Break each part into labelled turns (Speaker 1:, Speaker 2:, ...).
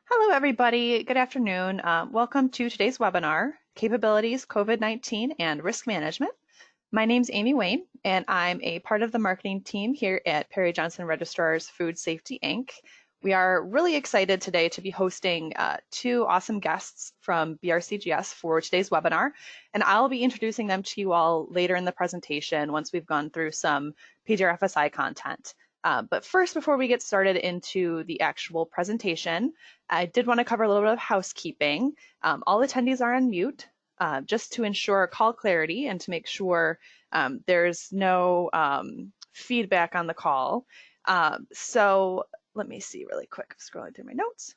Speaker 1: Hello, everybody. Good afternoon. Welcome to today's webinar, Capabilities, COVID-19, and Risk Management. My name's Amy Wayne, and I'm a part of the marketing team here at Perry Johnson Registrar's Food Safety, Inc. We are really excited today to be hosting two awesome guests from BRCGS for today's webinar, and I'll be introducing them to you all later in the presentation once we've gone through some PJRFSI content. But first, before we get started into the actual presentation, I did want to cover a little bit of housekeeping. All attendees are on mute, just to ensure call clarity and to make sure there's no feedback on the call. So let me see really quick. I'm scrolling through my notes.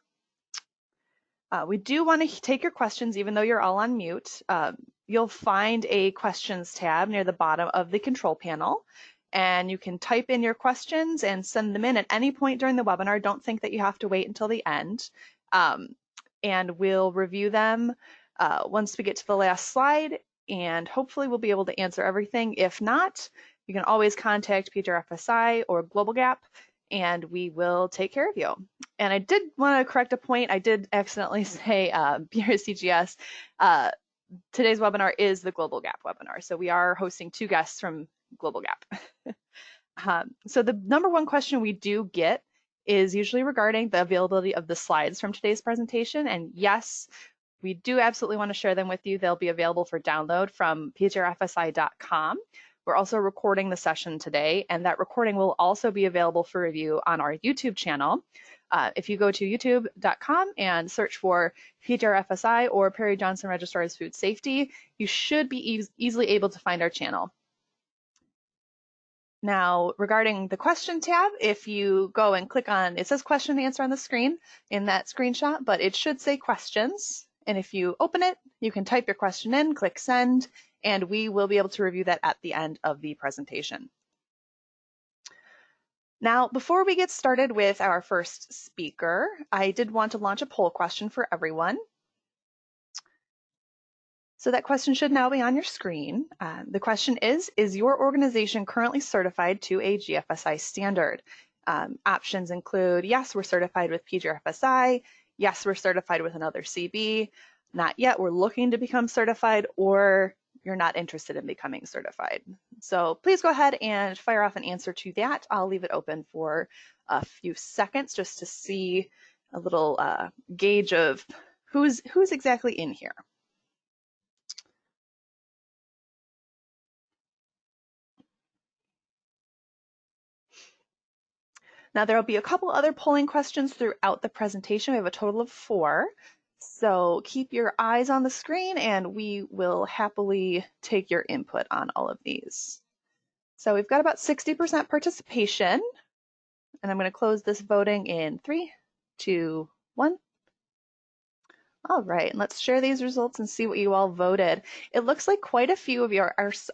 Speaker 1: We do want to take your questions even though you're all on mute. You'll find a questions tab near the bottom of the control panel, and you can type in your questions and send them in at any point during the webinar. Don't think that you have to wait until the end. And we'll review them once we get to the last slide, and hopefully we'll be able to answer everything. If not, you can always contact PJRFSI or GlobalGAP, and we will take care of you. And I did want to correct a point. I did accidentally say BRCGS. Today's webinar is the GlobalGAP webinar, so we are hosting two guests from GlobalGAP. So the number one question we do get is usually regarding the availability of the slides from today's presentation. And yes, we do absolutely want to share them with you. They'll be available for download from PJRFSI.com. We're also recording the session today, and that recording will also be available for review on our YouTube channel. If you go to youtube.com and search for PJRFSI or Perry Johnson Registrar's Food Safety, you should be easily able to find our channel. Now, regarding the question tab, if you go and click on, it says question and answer on the screen in that screenshot, but it should say questions. And if you open it, you can type your question in, click send, and we will be able to review that at the end of the presentation. Now, before we get started with our first speaker, I did want to launch a poll question for everyone. So that question should now be on your screen. The question is your organization currently certified to a GFSI standard? Options include, yes, we're certified with PGFSI, yes, we're certified with another CB, not yet, we're looking to become certified, or you're not interested in becoming certified. So please go ahead and fire off an answer to that. I'll leave it open for a few seconds just to see a little gauge of who's exactly in here. Now, there will be a couple other polling questions throughout the presentation. We have a total of 4. So keep your eyes on the screen and we will happily take your input on all of these. So we've got about 60% participation. And I'm going to close this voting in 3, 2, 1. All right, and let's share these results and see what you all voted. It looks like quite a few of you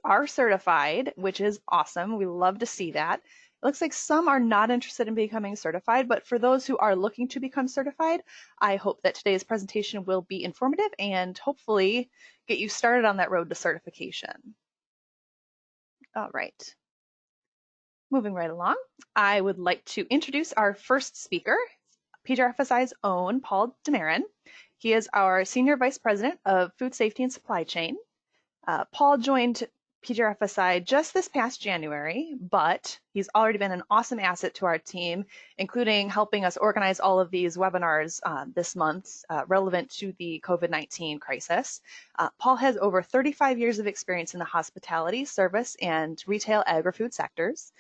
Speaker 1: are certified, which is awesome. We love to see that. It looks like some are not interested in becoming certified, but for those who are looking to become certified, I hope that today's presentation will be informative and hopefully get you started on that road to certification. All right, moving right along, I would like to introduce our first speaker, PJRFSI's own Paul Demarin. He is our Senior Vice President of Food Safety and Supply Chain. Paul joined PJRFSI just this past January, but he's already been an awesome asset to our team, including helping us organize all of these webinars this month relevant to the COVID-19 crisis. Paul has over 35 years of experience in the hospitality, service, and retail agri-food sectors.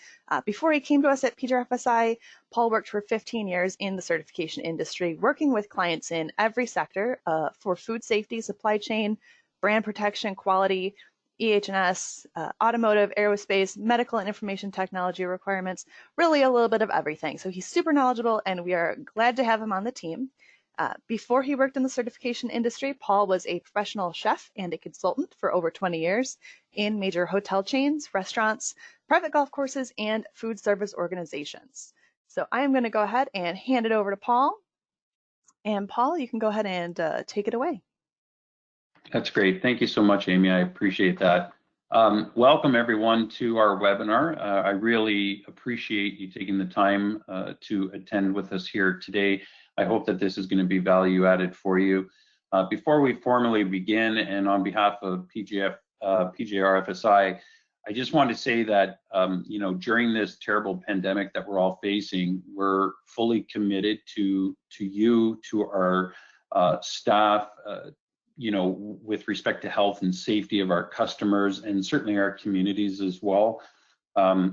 Speaker 1: Before he came to us at PJRFSI, Paul worked for 15 years in the certification industry, working with clients in every sector for food safety, supply chain, brand protection, quality, EH&S, automotive, aerospace, medical and information technology requirements, really a little bit of everything. So he's super knowledgeable and we are glad to have him on the team. Before he worked in the certification industry, Paul was a professional chef and a consultant for over 20 years in major hotel chains, restaurants, private golf courses, and food service organizations. So I am going to go ahead and hand it over to Paul. And Paul, you can go ahead and take it away.
Speaker 2: That's great. Thank you so much, Amy. I appreciate that. Welcome everyone to our webinar. I really appreciate you taking the time to attend with us here today. I hope that this is going to be value added for you. Before we formally begin, and on behalf of PJRFSI, I just want to say that during this terrible pandemic that we're all facing, we're fully committed to you, to our staff, with respect to health and safety of our customers and certainly our communities as well.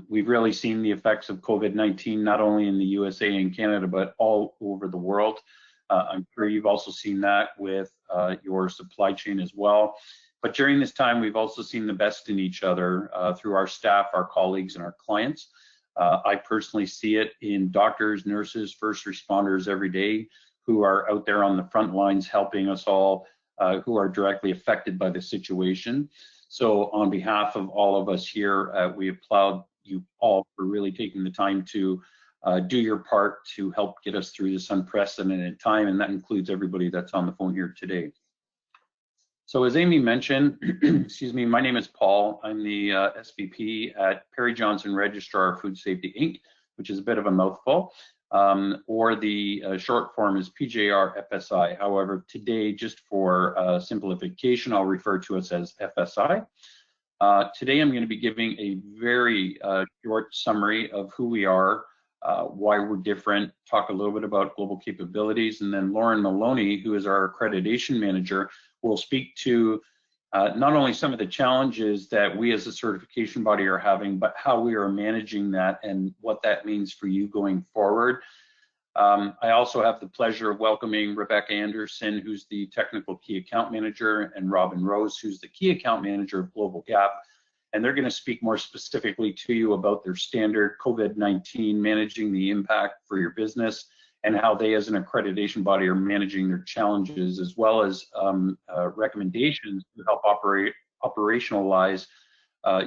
Speaker 2: We've really seen the effects of COVID-19 not only in the USA and Canada, but all over the world. I'm sure you've also seen that with your supply chain as well. But during this time, we've also seen the best in each other through our staff, our colleagues, and our clients. I personally see it in doctors, nurses, first responders every day who are out there on the front lines helping us all, who are directly affected by the situation. So on behalf of all of us here, we applaud you all for really taking the time to do your part to help get us through this unprecedented time, and that includes everybody that's on the phone here today. So as Amy mentioned, excuse me, my name is Paul. I'm the SVP at Perry Johnson Registrar Food Safety Inc., which is a bit of a mouthful, or the short form is PJRFSI. However, today, just for simplification, I'll refer to us as FSI. Today, I'm going to be giving a very short summary of who we are, why we're different, talk a little bit about global capabilities, and then Lauren Maloney, who is our accreditation manager, will speak to not only some of the challenges that we as a certification body are having, but how we are managing that and what that means for you going forward. I also have the pleasure of welcoming Rebecca Anderson, who's the technical key account manager, and Robin Rose, who's the key account manager of GlobalGA.P. And they're going to speak more specifically to you about their standard COVID-19, managing the impact for your business, and how they as an accreditation body are managing their challenges, as well as recommendations to help operationalize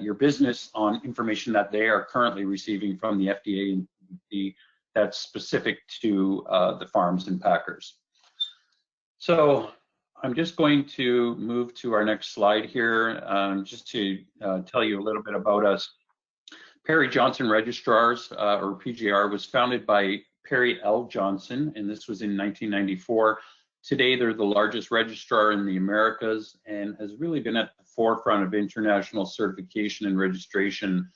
Speaker 2: your business on information that they are currently receiving from the FDA and CDC that's specific to the farms and packers. So I'm just going to move to our next slide here, just to tell you a little bit about us. Perry Johnson Registrars, or PJR, was founded by Perry L. Johnson, and this was in 1994. Today, they're the largest registrar in the Americas and has really been at the forefront of international certification and registration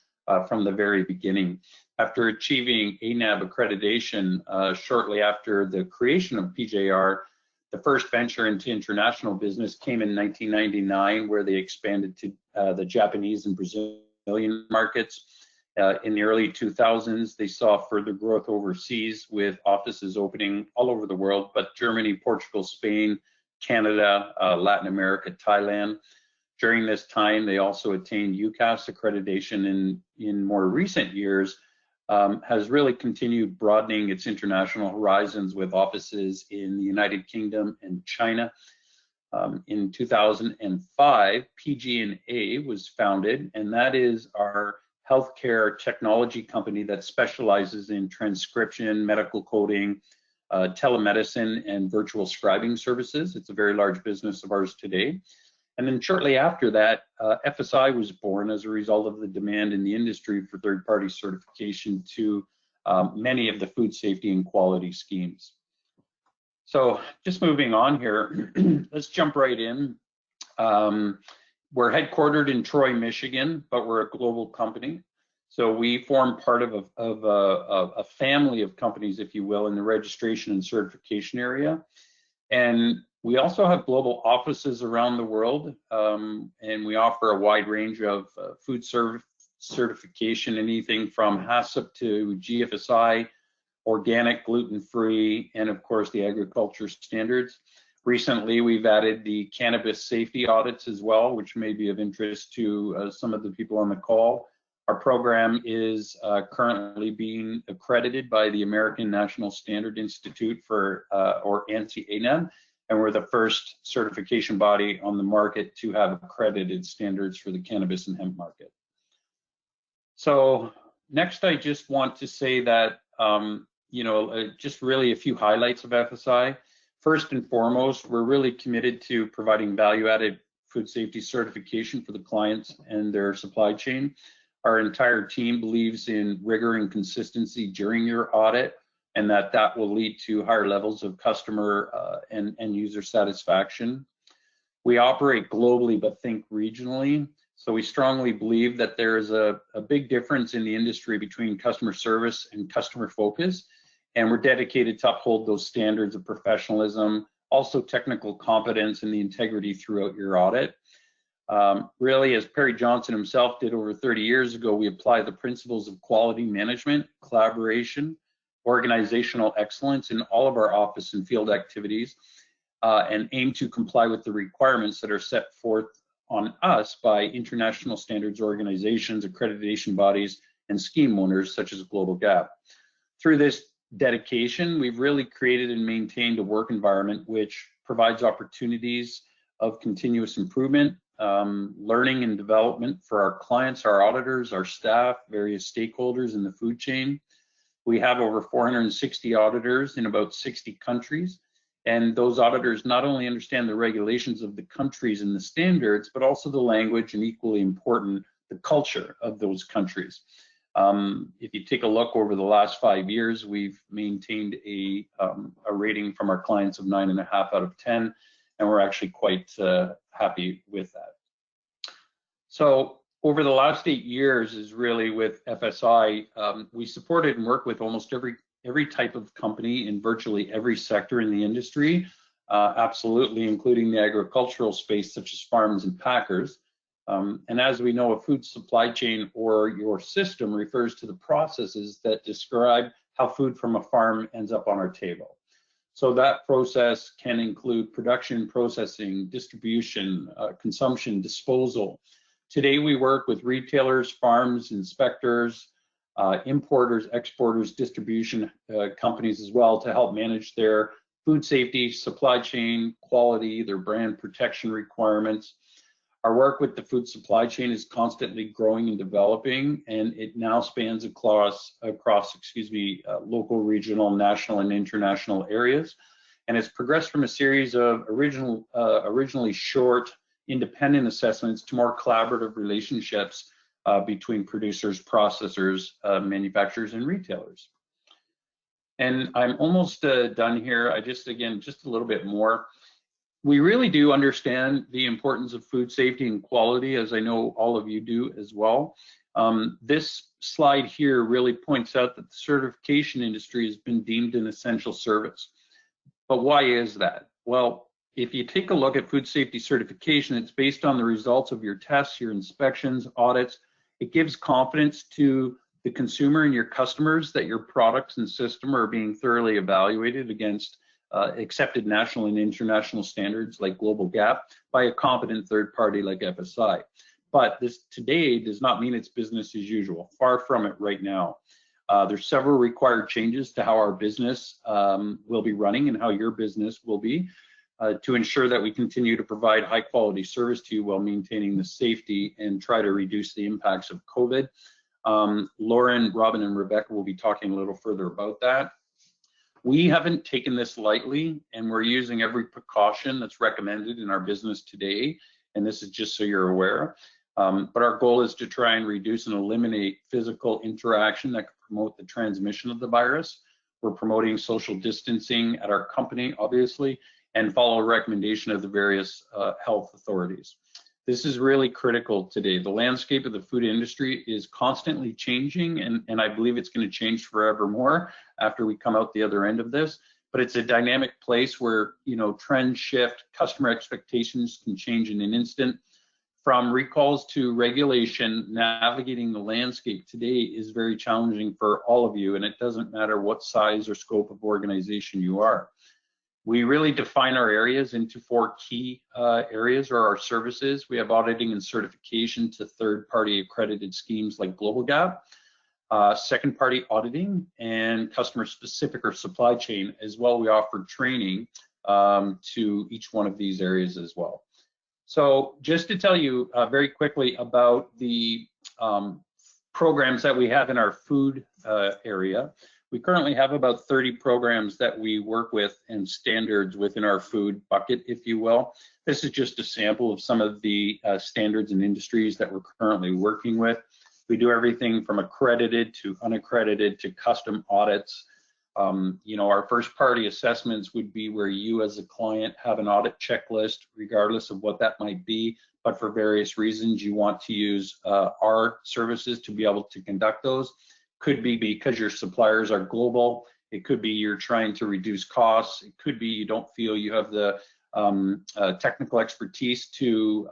Speaker 2: from the very beginning. After achieving ANAB accreditation shortly after the creation of PJR, the first venture into international business came in 1999, where they expanded to the Japanese and Brazilian markets. In the early 2000s, they saw further growth overseas with offices opening all over the world, but Germany, Portugal, Spain, Canada, Latin America, Thailand. During this time, they also attained UCAS accreditation, and in more recent years, has really continued broadening its international horizons with offices in the United Kingdom and China. In 2005, PG&A was founded, and that is our healthcare technology company that specializes in transcription, medical coding, telemedicine, and virtual scribing services. It's a very large business of ours today. And then shortly after that, FSI was born as a result of the demand in the industry for third-party certification to many of the food safety and quality schemes. So just moving on here, let's jump right in. We're headquartered in Troy, Michigan, but we're a global company. So we form part of a family of companies, if you will, in the registration and certification area. And we also have global offices around the world, and we offer a wide range of food certification, anything from HACCP to GFSI, organic, gluten-free, and of course the agriculture standards. Recently, we've added the cannabis safety audits as well, which may be of interest to some of the people on the call. Our program is currently being accredited by the American National Standard Institute for, or ANSI-ANAB, and we're the first certification body on the market to have accredited standards for the cannabis and hemp market. So next, I just want to say that, just really a few highlights of FSI. First and foremost, we're really committed to providing value-added food safety certification for the clients and their supply chain. Our entire team believes in rigor and consistency during your audit. and that will lead to higher levels of customer and user satisfaction. We operate globally, but think regionally. So we strongly believe that there is a big difference in the industry between customer service and customer focus, and we're dedicated to uphold those standards of professionalism, also technical competence and the integrity throughout your audit. Really, as Perry Johnson himself did over 30 years ago, we apply the principles of quality management, collaboration, organizational excellence in all of our office and field activities, and aim to comply with the requirements that are set forth on us by international standards organizations, accreditation bodies, and scheme owners such as GlobalGA.P. Through this dedication, we've really created and maintained a work environment which provides opportunities of continuous improvement, learning and development for our clients, our auditors, our staff, various stakeholders in the food chain. We have over 460 auditors in about 60 countries, and those auditors not only understand the regulations of the countries and the standards, but also the language, and equally important, the culture of those countries. If you take a look over the last 5 years, we've maintained a rating from our clients of 9.5 out of 10, and we're actually quite happy with that. So over the last 8 years is really with FSI, we supported and worked with almost every type of company in virtually every sector in the industry, absolutely including the agricultural space such as farms and packers. And as we know, a food supply chain or your system refers to the processes that describe how food from a farm ends up on our table. So that process can include production, processing, distribution, consumption, disposal. Today we work with retailers, farms, inspectors, importers, exporters, distribution companies as well to help manage their food safety, supply chain, quality, their brand protection requirements. Our work with the food supply chain is constantly growing and developing, and it now spans across local, regional, national, and international areas. And it's progressed from a series of originally short, independent assessments to more collaborative relationships between producers, processors, manufacturers, and retailers. And I'm almost done here. Just a little bit more. We really do understand the importance of food safety and quality, as I know all of you do as well. This slide here really points out that the certification industry has been deemed an essential service. But why is that? Well, if you take a look at food safety certification, it's based on the results of your tests, your inspections, audits. It gives confidence to the consumer and your customers that your products and system are being thoroughly evaluated against accepted national and international standards like GlobalGA.P by a competent third party like FSI. But this today does not mean it's business as usual. Far from it right now. There's several required changes to how our business will be running and how your business will be to ensure that we continue to provide high quality service to you while maintaining the safety and try to reduce the impacts of COVID. Lauren, Robin, and Rebecca will be talking a little further about that. We haven't taken this lightly, and we're using every precaution that's recommended in our business today, and this is just so you're aware. But our goal is to try and reduce and eliminate physical interaction that could promote the transmission of the virus. We're promoting social distancing at our company, obviously, and follow a recommendation of the various health authorities. This is really critical today. The landscape of the food industry is constantly changing, and I believe it's going to change forevermore after we come out the other end of this. But it's a dynamic place where, you know, trends shift, customer expectations can change in an instant. From recalls to regulation, navigating the landscape today is very challenging for all of you, and it doesn't matter what size or scope of organization you are. We really define our areas into 4 key areas, or our services. We have auditing and certification to third-party accredited schemes like GlobalGA.P, second-party auditing, and customer-specific or supply chain as well. We offer training to each one of these areas as well. So just to tell you very quickly about the programs that we have in our food area. We currently have about 30 programs that we work with and standards within our food bucket, if you will. This is just a sample of some of the standards and industries that we're currently working with. We do everything from accredited to unaccredited to custom audits. Our first party assessments would be where you as a client have an audit checklist, regardless of what that might be, but for various reasons you want to use our services to be able to conduct those. Could be because your suppliers are global. It could be you're trying to reduce costs. It could be you don't feel you have the technical expertise to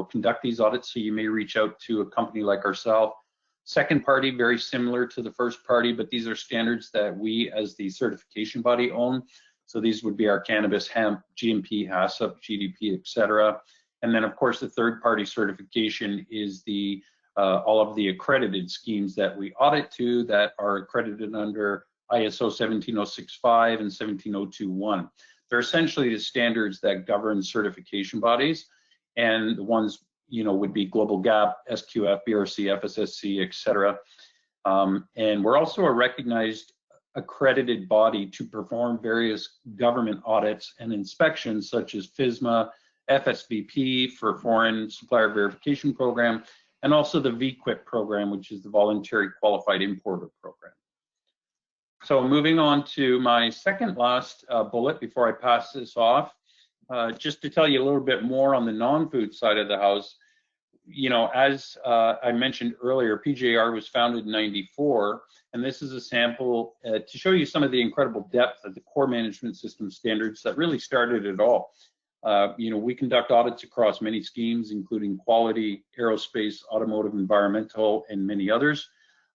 Speaker 2: conduct these audits, so you may reach out to a company like ourselves. Second party, very similar to the first party, but these are standards that we as the certification body own. So these would be our cannabis, hemp, GMP, HACCP, GDP, etc. And then of course the third party certification is the all of the accredited schemes that we audit to that are accredited under ISO 17065 and 17021. They're essentially the standards that govern certification bodies, and the ones would be GLOBAL.Ga.P, SQF, BRC, FSSC, etc. And we're also a recognized accredited body to perform various government audits and inspections, such as FSMA, FSVP for Foreign Supplier Verification Program, and also the VQIP program, which is the Voluntary Qualified Importer Program. So moving on to my second last bullet before I pass this off, just to tell you a little bit more on the non-food side of the house. As I mentioned earlier, PJR was founded in '94, and this is a sample to show you some of the incredible depth of the core management system standards that really started it all. We conduct audits across many schemes, including quality, aerospace, automotive, environmental, and many others.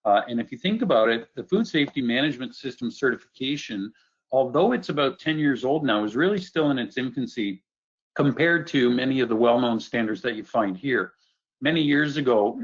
Speaker 2: And if you think about it, the Food Safety Management System certification, although it's about 10 years old now, is really still in its infancy compared to many of the well-known standards that you find here. Many years ago,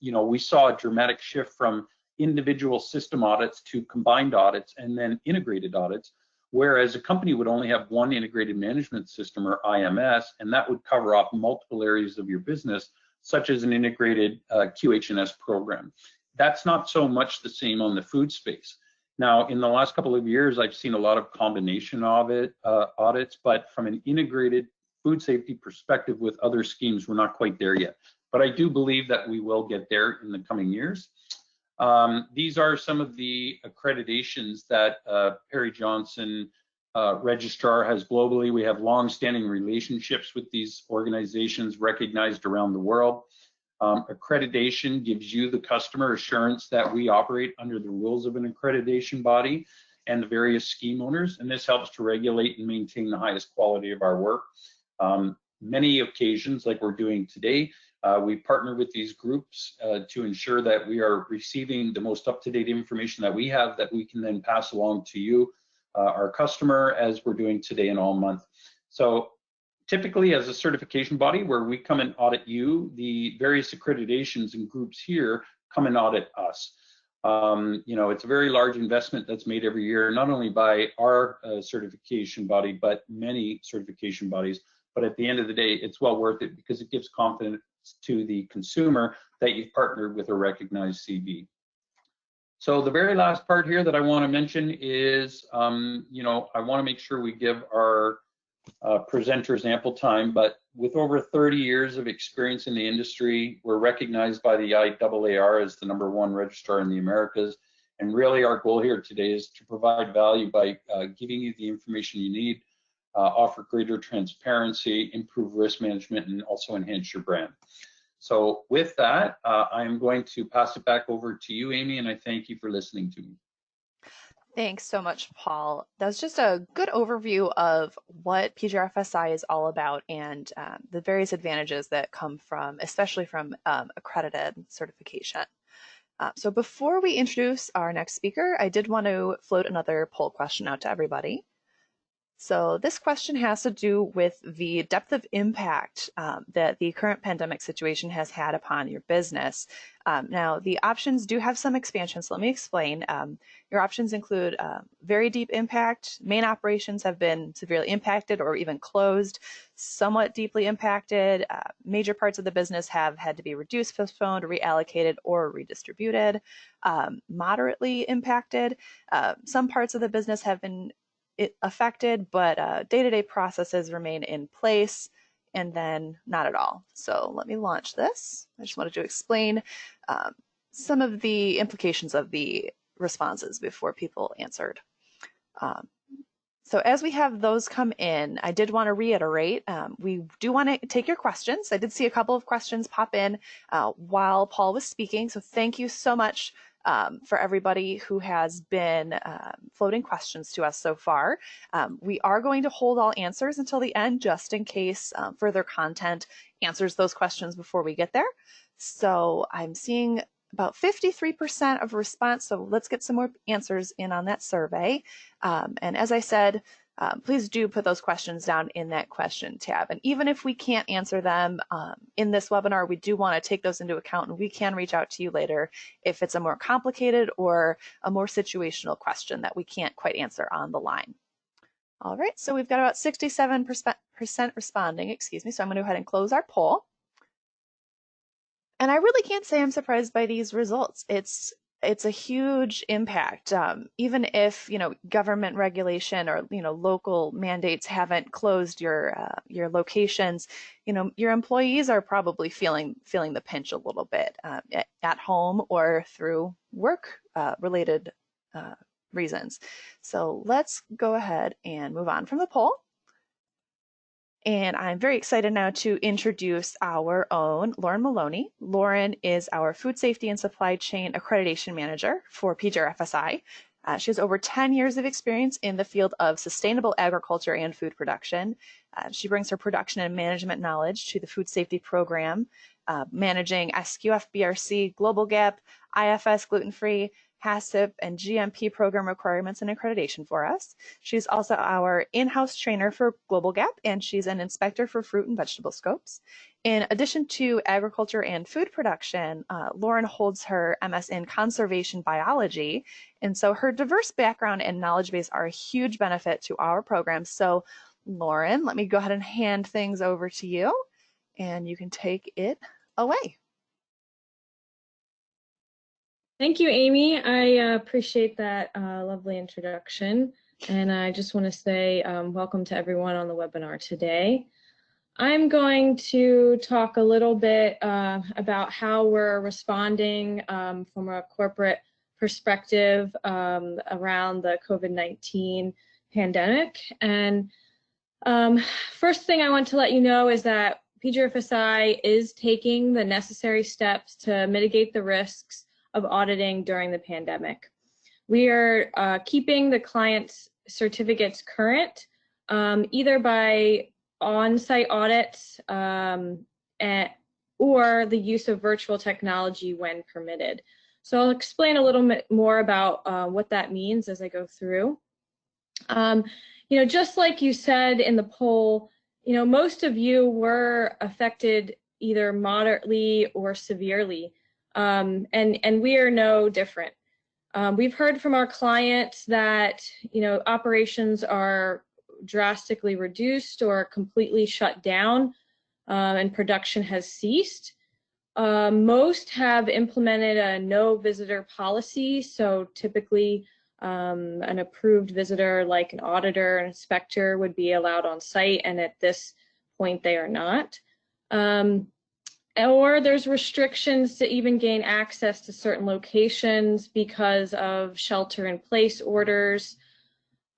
Speaker 2: we saw a dramatic shift from individual system audits to combined audits and then integrated audits, whereas a company would only have one integrated management system, or IMS, and that would cover off multiple areas of your business, such as an integrated QH&S program. That's not so much the same on the food space. Now, in the last couple of years, I've seen a lot of combination audits, but from an integrated food safety perspective with other schemes, we're not quite there yet. But I do believe that we will get there in the coming years. These are some of the accreditations that Perry Johnson registrar has globally. We have long-standing relationships with these organizations recognized around the world. Accreditation gives you, the customer, assurance that we operate under the rules of an accreditation body and the various scheme owners, and this helps to regulate and maintain the highest quality of our work. Many occasions, like we're doing today, we partner with these groups to ensure that we are receiving the most up-to-date information that we have that we can then pass along to you, our customer, as we're doing today and all month. So typically, as a certification body where we come and audit you, the various accreditations and groups here come and audit us. It's a very large investment that's made every year, not only by our certification body, but many certification bodies. But at the end of the day, it's well worth it because it gives confidence to the consumer that you've partnered with a recognized CV. So the very last part here that I want to mention is, I want to make sure we give our presenters ample time, but with over 30 years of experience in the industry, we're recognized by the IAAR as the #1 registrar in the Americas. And really our goal here today is to provide value by giving you the information you need, offer greater transparency, improve risk management, and also enhance your brand. So with that, I'm going to pass it back over to you, Amy, and I thank you for listening to me.
Speaker 1: Thanks so much, Paul. That was just a good overview of what PJRFSI is all about and the various advantages that come from, especially from accredited certification. So before we introduce our next speaker, I did want to float another poll question out to everybody. So this question has to do with the depth of impact that the current pandemic situation has had upon your business. Now, the options do have some expansion, so let me explain. Your options include very deep impact, main operations have been severely impacted or even closed, somewhat deeply impacted, major parts of the business have had to be reduced, postponed, reallocated, or redistributed, moderately impacted. Some parts of the business have been affected, but day-to-day processes remain in place, and then not at all. So let me launch this. I just wanted to explain some of the implications of the responses before people answered. So as we have those come in, I did want to reiterate, we do want to take your questions. I did see a couple of questions pop in while Paul was speaking, so thank you so much for everybody who has been floating questions to us so far. We are going to hold all answers until the end, just in case further content answers those questions before we get there. So I'm seeing about 53% of response, so let's get some more answers in on that survey. And as I said, please do put those questions down in that question tab. And even if we can't answer them in this webinar, we do want to take those into account, and we can reach out to you later if it's a more complicated or a more situational question that we can't quite answer on the line. All right, so we've got about 67% responding, excuse me, so I'm going to go ahead and close our poll. And I really can't say I'm surprised by these results. It's a huge impact. Even if government regulation or local mandates haven't closed your locations, your employees are probably feeling the pinch a little bit at home or through work related reasons. So let's go ahead and move on from the poll. And I'm very excited now to introduce our own Lauren Maloney. Lauren is our Food Safety and Supply Chain Accreditation Manager for PJRFSI. She has over 10 years of experience in the field of sustainable agriculture and food production. She brings her production and management knowledge to the food safety program, managing SQF, BRC, GlobalGAP, IFS, gluten-free, HACCP, and GMP program requirements and accreditation for us. She's also our in-house trainer for GlobalGAP, and she's an inspector for fruit and vegetable scopes. In addition to agriculture and food production, Lauren holds her MS in conservation biology, and so her diverse background and knowledge base are a huge benefit to our program. So Lauren, let me go ahead and hand things over to you, and you can take it away.
Speaker 3: Thank you, Amy. I appreciate that lovely introduction. And I just want to say welcome to everyone on the webinar today. I'm going to talk a little bit about how we're responding from a corporate perspective around the COVID-19 pandemic. And first thing I want to let you know is that PJRFSI is taking the necessary steps to mitigate the risks of auditing during the pandemic. We are keeping the client's certificates current, either by on-site audits or the use of virtual technology when permitted. So I'll explain a little bit more about what that means as I go through. Just like you said in the poll, most of you were affected either moderately or severely. And we are no different. We've heard from our clients that operations are drastically reduced or completely shut down, and production has ceased. Most have implemented a no visitor policy, so typically an approved visitor like an auditor, an inspector would be allowed on site, and at this point they are not. Or there's restrictions to even gain access to certain locations because of shelter-in-place orders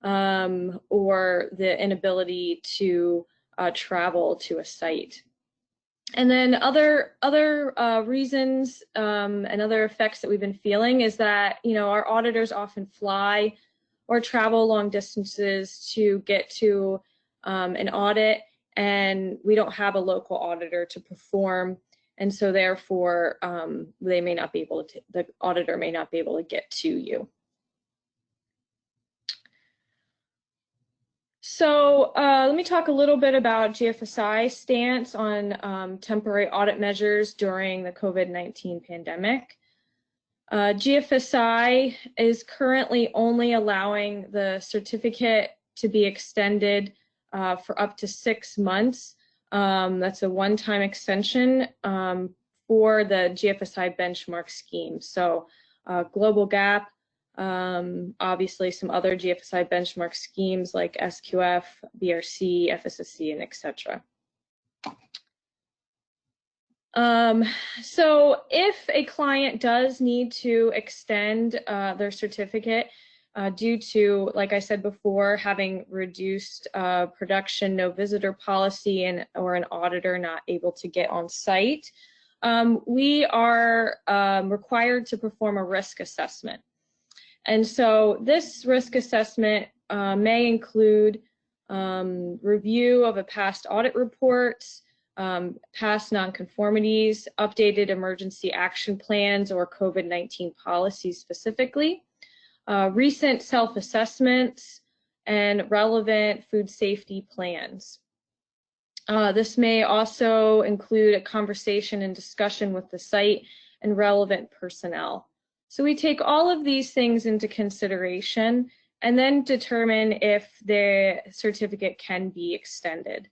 Speaker 3: or the inability to travel to a site. And then other reasons and other effects that we've been feeling is that our auditors often fly or travel long distances to get to an audit, and we don't have a local auditor to perform, and so therefore they may not be able to, the auditor may not be able to get to you. So let me talk a little bit about GFSI's stance on temporary audit measures during the COVID-19 pandemic. GFSI is currently only allowing the certificate to be extended for up to 6 months. That's a one-time extension for the GFSI benchmark scheme. So GlobalGAP, obviously some other GFSI benchmark schemes like SQF, BRC, FSSC, and etc. So if a client does need to extend their certificate due to, like I said before, having reduced production, no visitor policy, or an auditor not able to get on site, we are required to perform a risk assessment. And so this risk assessment may include review of a past audit report, past nonconformities, updated emergency action plans or COVID-19 policies specifically, recent self-assessments, and relevant food safety plans. This may also include a conversation and discussion with the site and relevant personnel. So we take all of these things into consideration and then determine if the certificate can be extended.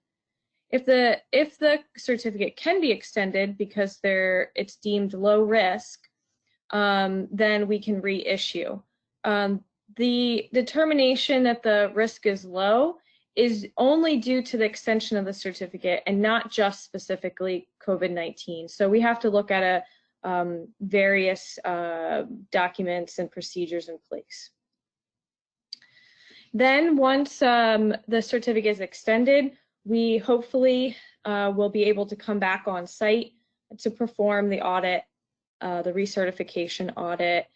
Speaker 3: If the certificate can be extended because it's deemed low risk, then we can reissue. The determination that the risk is low is only due to the extension of the certificate and not just specifically COVID-19. So we have to look at various documents and procedures in place. Then once the certificate is extended, we hopefully will be able to come back on site to perform the audit, the recertification audit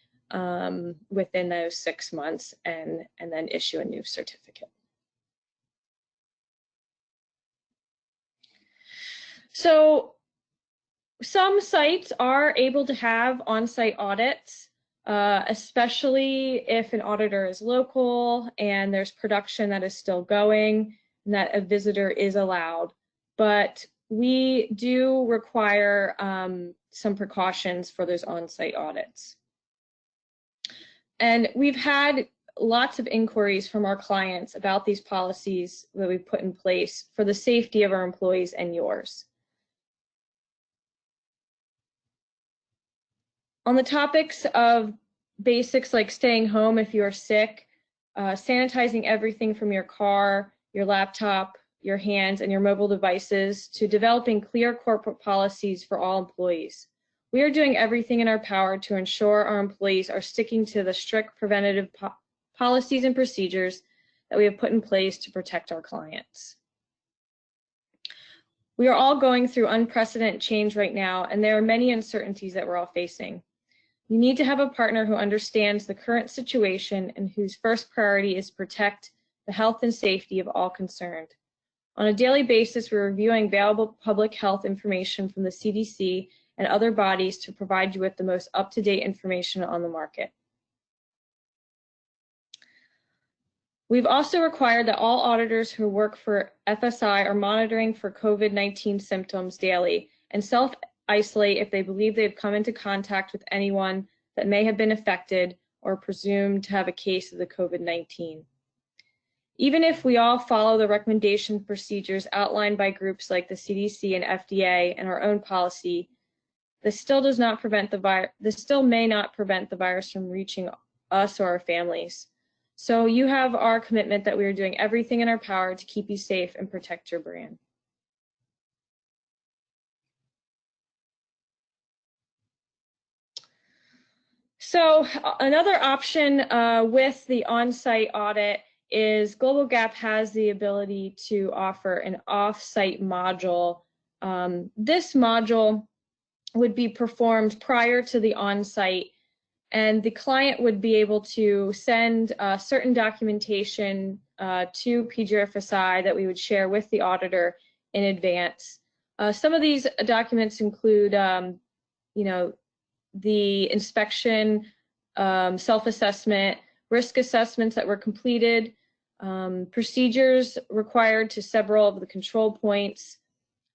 Speaker 3: within those 6 months and then issue a new certificate. So some sites are able to have on-site audits, especially if an auditor is local and there's production that is still going and that a visitor is allowed. But we do require some precautions for those on-site audits. And we've had lots of inquiries from our clients about these policies that we've put in place for the safety of our employees and yours. On the topics of basics like staying home if you are sick, sanitizing everything from your car, your laptop, your hands, and your mobile devices, to developing clear corporate policies for all employees. We are doing everything in our power to ensure our employees are sticking to the strict preventative policies and procedures that we have put in place to protect our clients. We are all going through unprecedented change right now, and there are many uncertainties that we're all facing. You need to have a partner who understands the current situation and whose first priority is to protect the health and safety of all concerned. On a daily basis, we're reviewing available public health information from the CDC and other bodies to provide you with the most up-to-date information on the market. We've also required that all auditors who work for FSI are monitoring for COVID-19 symptoms daily and self-isolate if they believe they've come into contact with anyone that may have been affected or presumed to have a case of the COVID-19. Even if we all follow the recommendation procedures outlined by groups like the CDC and FDA and our own policy, this still may not prevent the virus from reaching us or our families. So you have our commitment that we are doing everything in our power to keep you safe and protect your brand. So another option with the on-site audit is GlobalGAP has the ability to offer an Offsite Module. This module would be performed prior to the on-site, and the client would be able to send certain documentation to PJRFSI that we would share with the auditor in advance. Some of these documents include, the inspection, self-assessment, risk assessments that were completed, procedures required to several of the control points,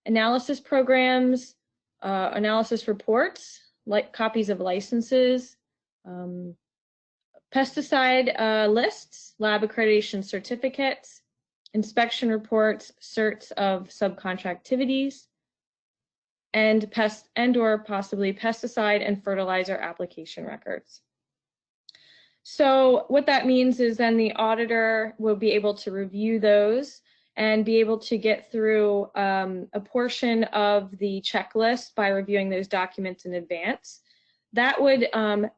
Speaker 3: analysis programs, analysis reports, like copies of licenses, pesticide lists, lab accreditation certificates, inspection reports, certs of subcontract activities, and or possibly pesticide and fertilizer application records. So what that means is then the auditor will be able to review those and be able to get through a portion of the checklist by reviewing those documents in advance. That would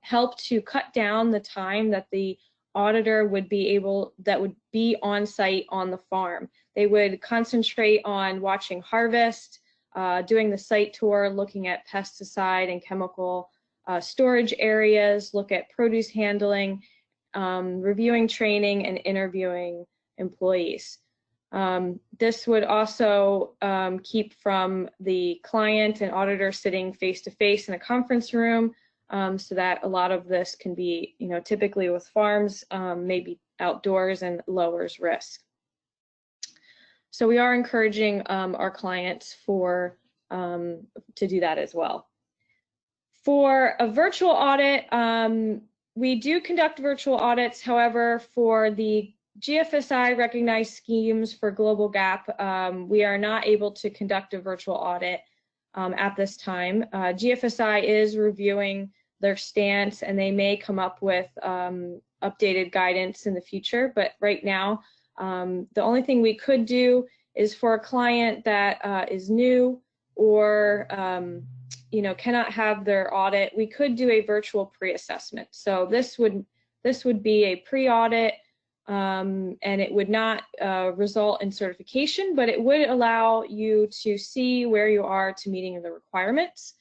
Speaker 3: help to cut down the time that the auditor would be on site on the farm. They would concentrate on watching harvest, doing the site tour, looking at pesticide and chemical storage areas, look at produce handling, reviewing training, and interviewing employees. This would also keep from the client and auditor sitting face-to-face in a conference room, so that a lot of this can be, typically with farms, maybe outdoors, and lowers risk. So we are encouraging our clients to do that as well. For a virtual audit, we do conduct virtual audits. However, for the GFSI recognized schemes for GlobalGAP, we are not able to conduct a virtual audit at this time. GFSI is reviewing their stance, and they may come up with updated guidance in the future, but right now, the only thing we could do is for a client that is new or cannot have their audit, we could do a virtual pre-assessment. So this would be a pre-audit, and it would not result in certification, but it would allow you to see where you are to meeting the requirements.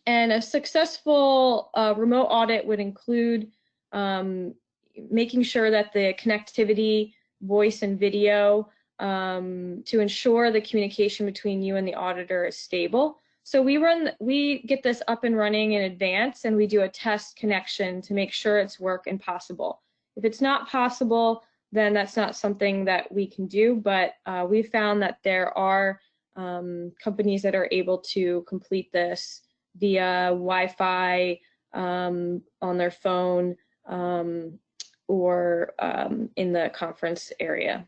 Speaker 3: And a successful remote audit would include making sure that the connectivity, voice and video, to ensure the communication between you and the auditor is stable. So we get this up and running in advance, and we do a test connection to make sure it's work and possible. If it's not possible, then that's not something that we can do, but we found that there are companies that are able to complete this via Wi-Fi, on their phone, or in the conference area.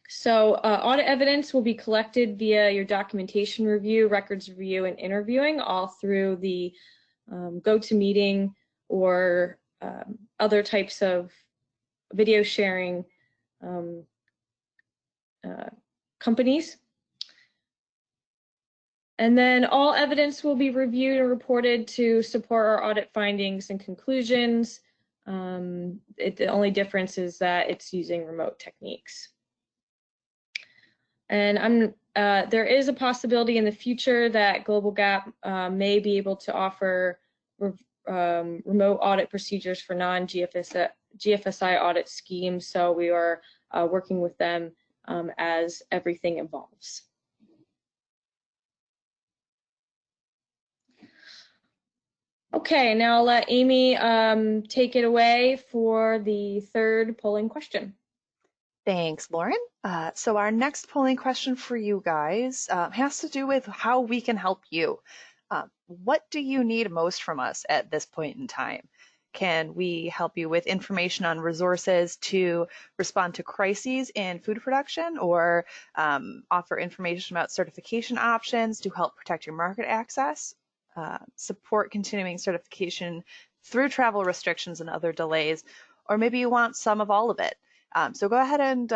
Speaker 3: So audit evidence will be collected via your documentation review, records review, and interviewing, all through the GoToMeeting or other types of video sharing companies. And then all evidence will be reviewed and reported to support our audit findings and conclusions. The only difference is that it's using remote techniques. And there is a possibility in the future that GlobalGAP may be able to offer remote audit procedures for non-GFSI audit schemes. So we are working with them as everything evolves. Okay, now I'll let Amy take it away for the third polling question.
Speaker 1: Thanks, Lauren. So our next polling question for you guys has to do with how we can help you. What do you need most from us at this point in time? Can we help you with information on resources to respond to crises in food production, or offer information about certification options to help protect your market access? Support continuing certification through travel restrictions and other delays, or maybe you want some of all of it. So go ahead and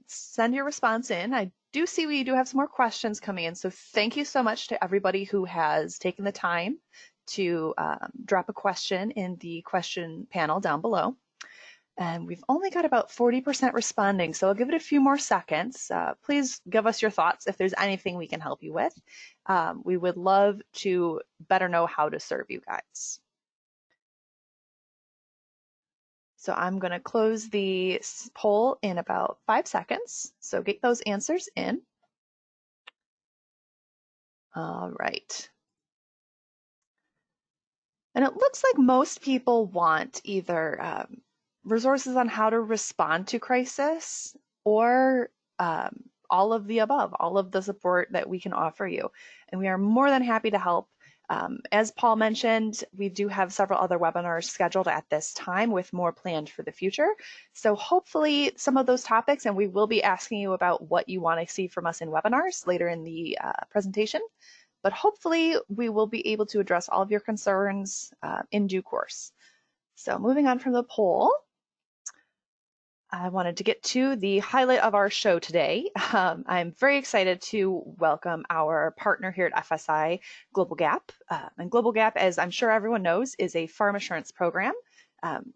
Speaker 1: send your response in. I do see we do have some more questions coming in, so thank you so much to everybody who has taken the time to drop a question in the question panel down below. And we've only got about 40% responding, so I'll give it a few more seconds. Please give us your thoughts if there's anything we can help you with. We would love to better know how to serve you guys. So I'm going to close the poll in about 5 seconds, so get those answers in. All right. And it looks like most people want either resources on how to respond to crisis, or all of the above, all of the support that we can offer you. And we are more than happy to help. As Paul mentioned, we do have several other webinars scheduled at this time, with more planned for the future. So hopefully some of those topics, and we will be asking you about what you want to see from us in webinars later in the presentation, but hopefully we will be able to address all of your concerns in due course. So moving on from the poll, I wanted to get to the highlight of our show today. I'm very excited to welcome our partner here at FSI, GlobalG.A.P. And GlobalG.A.P, as I'm sure everyone knows, is a farm assurance program.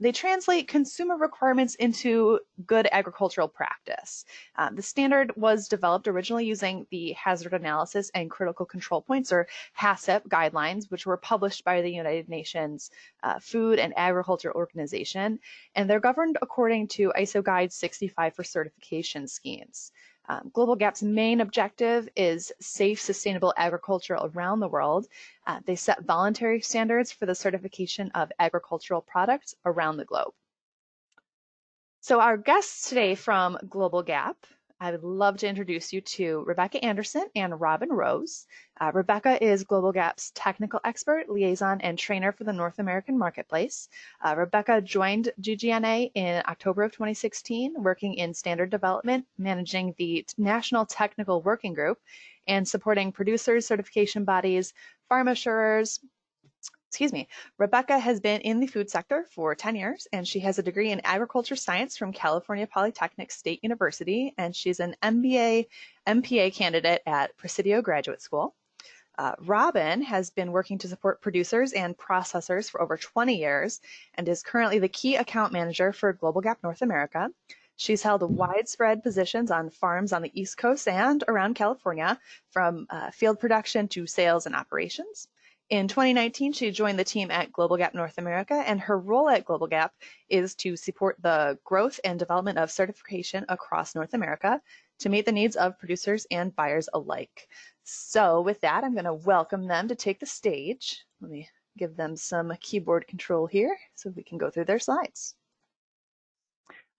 Speaker 1: They translate consumer requirements into good agricultural practice. The standard was developed originally using the Hazard Analysis and Critical Control Points, or HACCP guidelines, which were published by the United Nations Food and Agriculture Organization, and they're governed according to ISO Guide 65 for certification schemes. GlobalG.A.P's main objective is safe, sustainable agriculture around the world. They set voluntary standards for the certification of agricultural products around the globe. So our guests today from GlobalG.A.P, I would love to introduce you to Rebecca Anderson and Robin Rose. Rebecca is GlobalG.A.P's technical expert, liaison, and trainer for the North American marketplace. Rebecca joined GGNA in October of 2016, working in standard development, managing the National Technical Working Group, and supporting producers, certification bodies, farm assurers. Rebecca has been in the food sector for 10 years, and she has a degree in agriculture science from California Polytechnic State University, and she's an MBA, MPA candidate at Presidio Graduate School. Robin has been working to support producers and processors for over 20 years and is currently the key account manager for GlobalG.A.P North America. She's held widespread positions on farms on the East Coast and around California, from field production to sales and operations. In 2019, she joined the team at GlobalG.A.P North America, and her role at GlobalG.A.P is to support the growth and development of certification across North America to meet the needs of producers and buyers alike. So with that, I'm going to welcome them to take the stage. Let me give them some keyboard control here so we can go through their slides.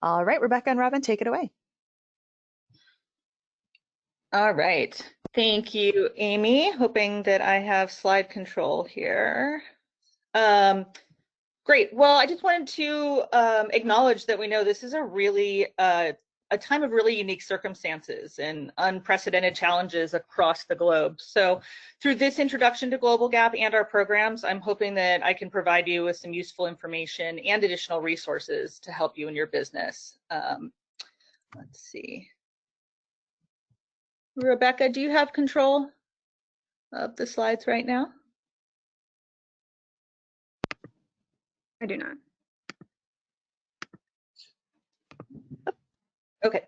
Speaker 1: All right, Rebecca and Robin, take it away.
Speaker 4: All right. Thank you, Amy. Hoping that I have slide control here. Great. Well, I just wanted to acknowledge that we know this is a really a time of really unique circumstances and unprecedented challenges across the globe. So through this introduction to GlobalG.A.P and our programs, I'm hoping that I can provide you with some useful information and additional resources to help you in your business. Let's see. Rebecca, do you have control of the slides right now?
Speaker 5: I do not.
Speaker 4: Okay.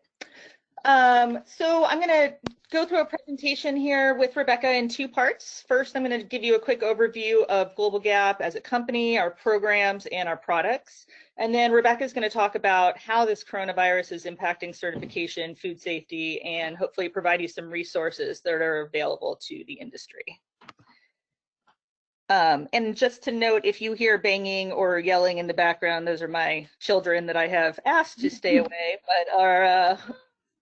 Speaker 4: So I'm going to go through a presentation here with Rebecca in two parts. First, I'm going to give you a quick overview of GlobalG.A.P as a company, our programs, and our products. And then Rebecca is going to talk about how this coronavirus is impacting certification, food safety, and hopefully provide you some resources that are available to the industry. And just to note, if you hear banging or yelling in the background, those are my children that I have asked to stay away, but are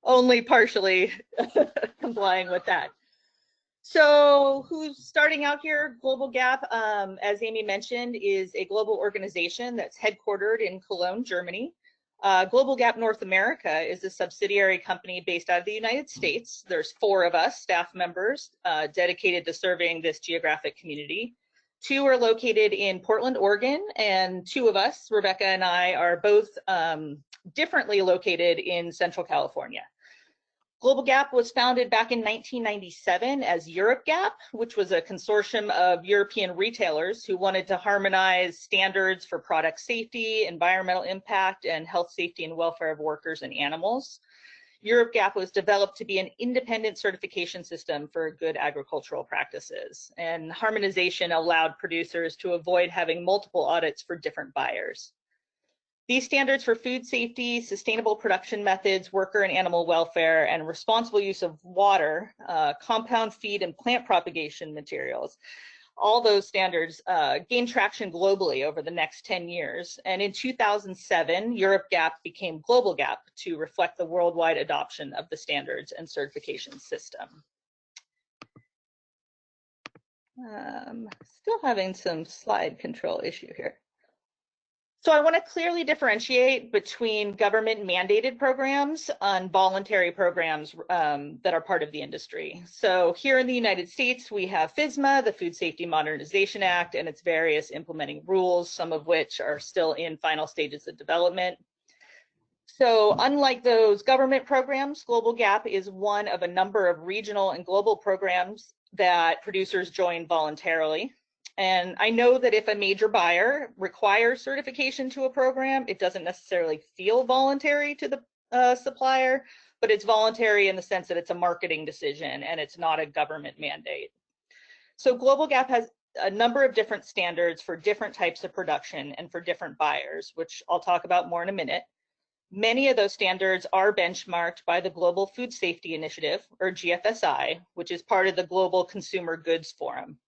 Speaker 4: only partially complying with that. So who's starting out here? GlobalG.A.P, as Amy mentioned, is a global organization that's headquartered in Cologne, Germany. GlobalG.A.P North America is a subsidiary company based out of the United States. There's 4 of us, staff members, dedicated to serving this geographic community. 2 are located in Portland, Oregon, and 2 of us, Rebecca and I, are both differently located in Central California. GlobalG.A.P was founded back in 1997 as Europe.G.A.P, which was a consortium of European retailers who wanted to harmonize standards for product safety, environmental impact, and health, safety, and welfare of workers and animals. Europe.G.A.P was developed to be an independent certification system for good agricultural practices, and harmonization allowed producers to avoid having multiple audits for different buyers. These standards for food safety, sustainable production methods, worker and animal welfare, and responsible use of water, compound feed, and plant propagation materials, all those standards gained traction globally over the next 10 years. And in 2007, Europe.G.A.P became GlobalG.A.P to reflect the worldwide adoption of the standards and certification system. Still having some slide control issue here. So I want to clearly differentiate between government mandated programs and voluntary programs that are part of the industry. So here in the United States, we have FSMA, the Food Safety Modernization Act, and its various implementing rules, some of which are still in final stages of development. So unlike those government programs, GlobalGAP is one of a number of regional and global programs that producers join voluntarily. And I know that if a major buyer requires certification to a program, it doesn't necessarily feel voluntary to the supplier, but it's voluntary in the sense that it's a marketing decision and it's not a government mandate. So GlobalGAP has a number of different standards for different types of production and for different buyers, which I'll talk about more in a minute. Many of those standards are benchmarked by the Global Food Safety Initiative, or GFSI, which is part of the Global Consumer Goods Forum.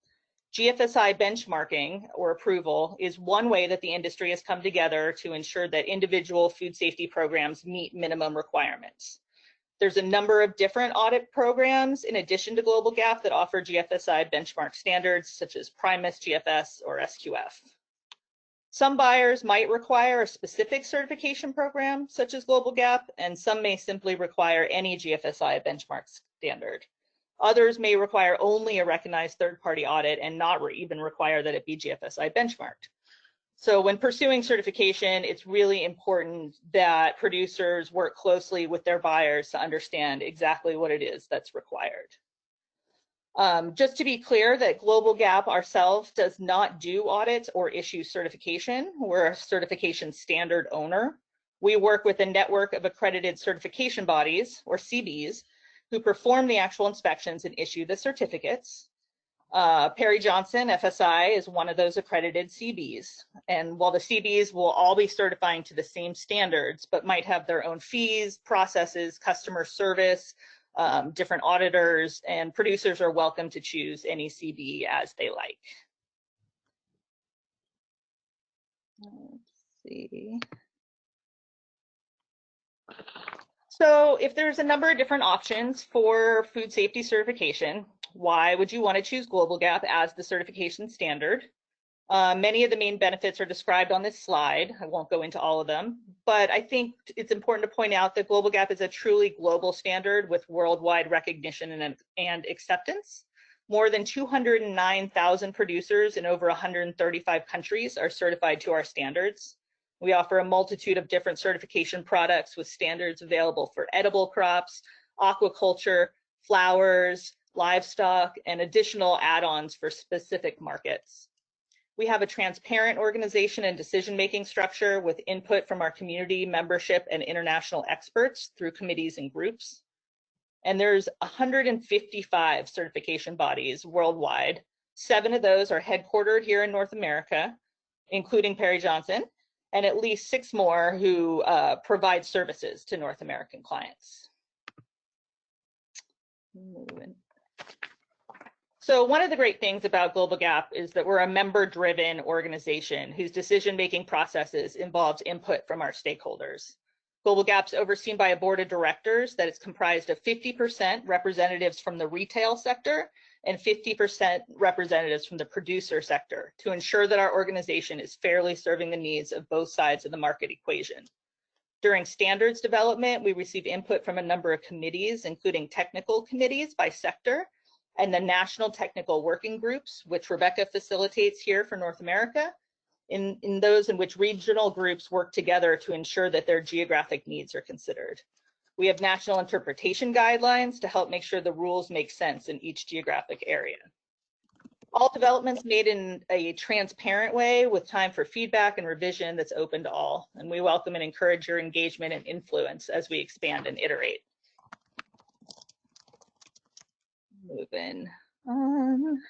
Speaker 4: GFSI benchmarking or approval is one way that the industry has come together to ensure that individual food safety programs meet minimum requirements. There's a number of different audit programs in addition to GlobalGAP that offer GFSI benchmark standards such as Primus, GFS, or SQF. Some buyers might require a specific certification program such as GlobalGAP, and some may simply require any GFSI benchmark standard. Others may require only a recognized third-party audit and not even require that it be GFSI benchmarked. So when pursuing certification, it's really important that producers work closely with their buyers to understand exactly what it is that's required. Just to be clear that GlobalGAP ourselves does not do audits or issue certification. We're a certification standard owner. We work with a network of accredited certification bodies, or CBs, who perform the actual inspections and issue the certificates. Perry Johnson FSI is one of those accredited CBs. And while the CBs will all be certifying to the same standards, but might have their own fees, processes, customer service, different auditors, and producers are welcome to choose any CB as they like. Let's see. So if there's a number of different options for food safety certification, why would you want to choose GlobalGAP as the certification standard? Many of the main benefits are described on this slide. I won't go into all of them, but I think it's important to point out that GlobalGAP is a truly global standard with worldwide recognition and acceptance. More than 209,000 producers in over 135 countries are certified to our standards. We offer a multitude of different certification products with standards available for edible crops, aquaculture, flowers, livestock, and additional add-ons for specific markets. We have a transparent organization and decision-making structure with input from our community, membership, and international experts through committees and groups. And there's 155 certification bodies worldwide. 7 of those are headquartered here in North America, including Perry Johnson, and at least 6 more who provide services to North American clients. So one of the great things about GlobalGAP is that we're a member-driven organization whose decision-making processes involves input from our stakeholders. GlobalGAP's overseen by a board of directors that is comprised of 50% representatives from the retail sector and 50% representatives from the producer sector to ensure that our organization is fairly serving the needs of both sides of the market equation. During standards development, we receive input from a number of committees, including technical committees by sector, and the national technical working groups, which Rebecca facilitates here for North America, in those in which regional groups work together to ensure that their geographic needs are considered. We have national interpretation guidelines to help make sure the rules make sense in each geographic area. All developments made in a transparent way with time for feedback and revision that's open to all. And we welcome and encourage your engagement and influence as we expand and iterate. Moving on.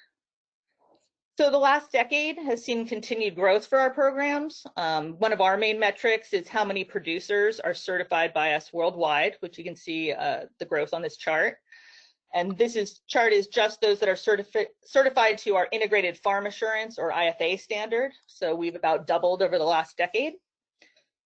Speaker 4: So the last decade has seen continued growth for our programs. One of our main metrics is how many producers are certified by us worldwide, which you can see the growth on this chart. And this chart is just those that are certified to our Integrated Farm Assurance or IFA standard. So we've about doubled over the last decade.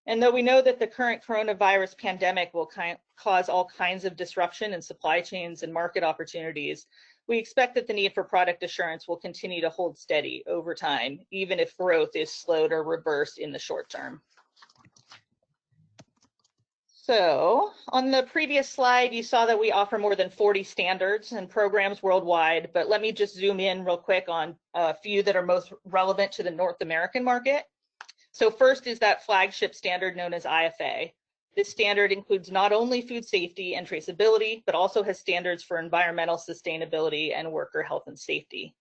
Speaker 4: And though we know that the current coronavirus pandemic will cause all kinds of disruption in supply chains and market opportunities, we expect that the need for product assurance will continue to hold steady over time, even if growth is slowed or reversed in the short term. So on the previous slide, you saw that we offer more than 40 standards and programs worldwide, but let me just zoom in real quick on a few that are most relevant to the North American market. So first is that flagship standard known as IFA. This standard includes not only food safety and traceability, but also has standards for environmental sustainability and worker health and safety.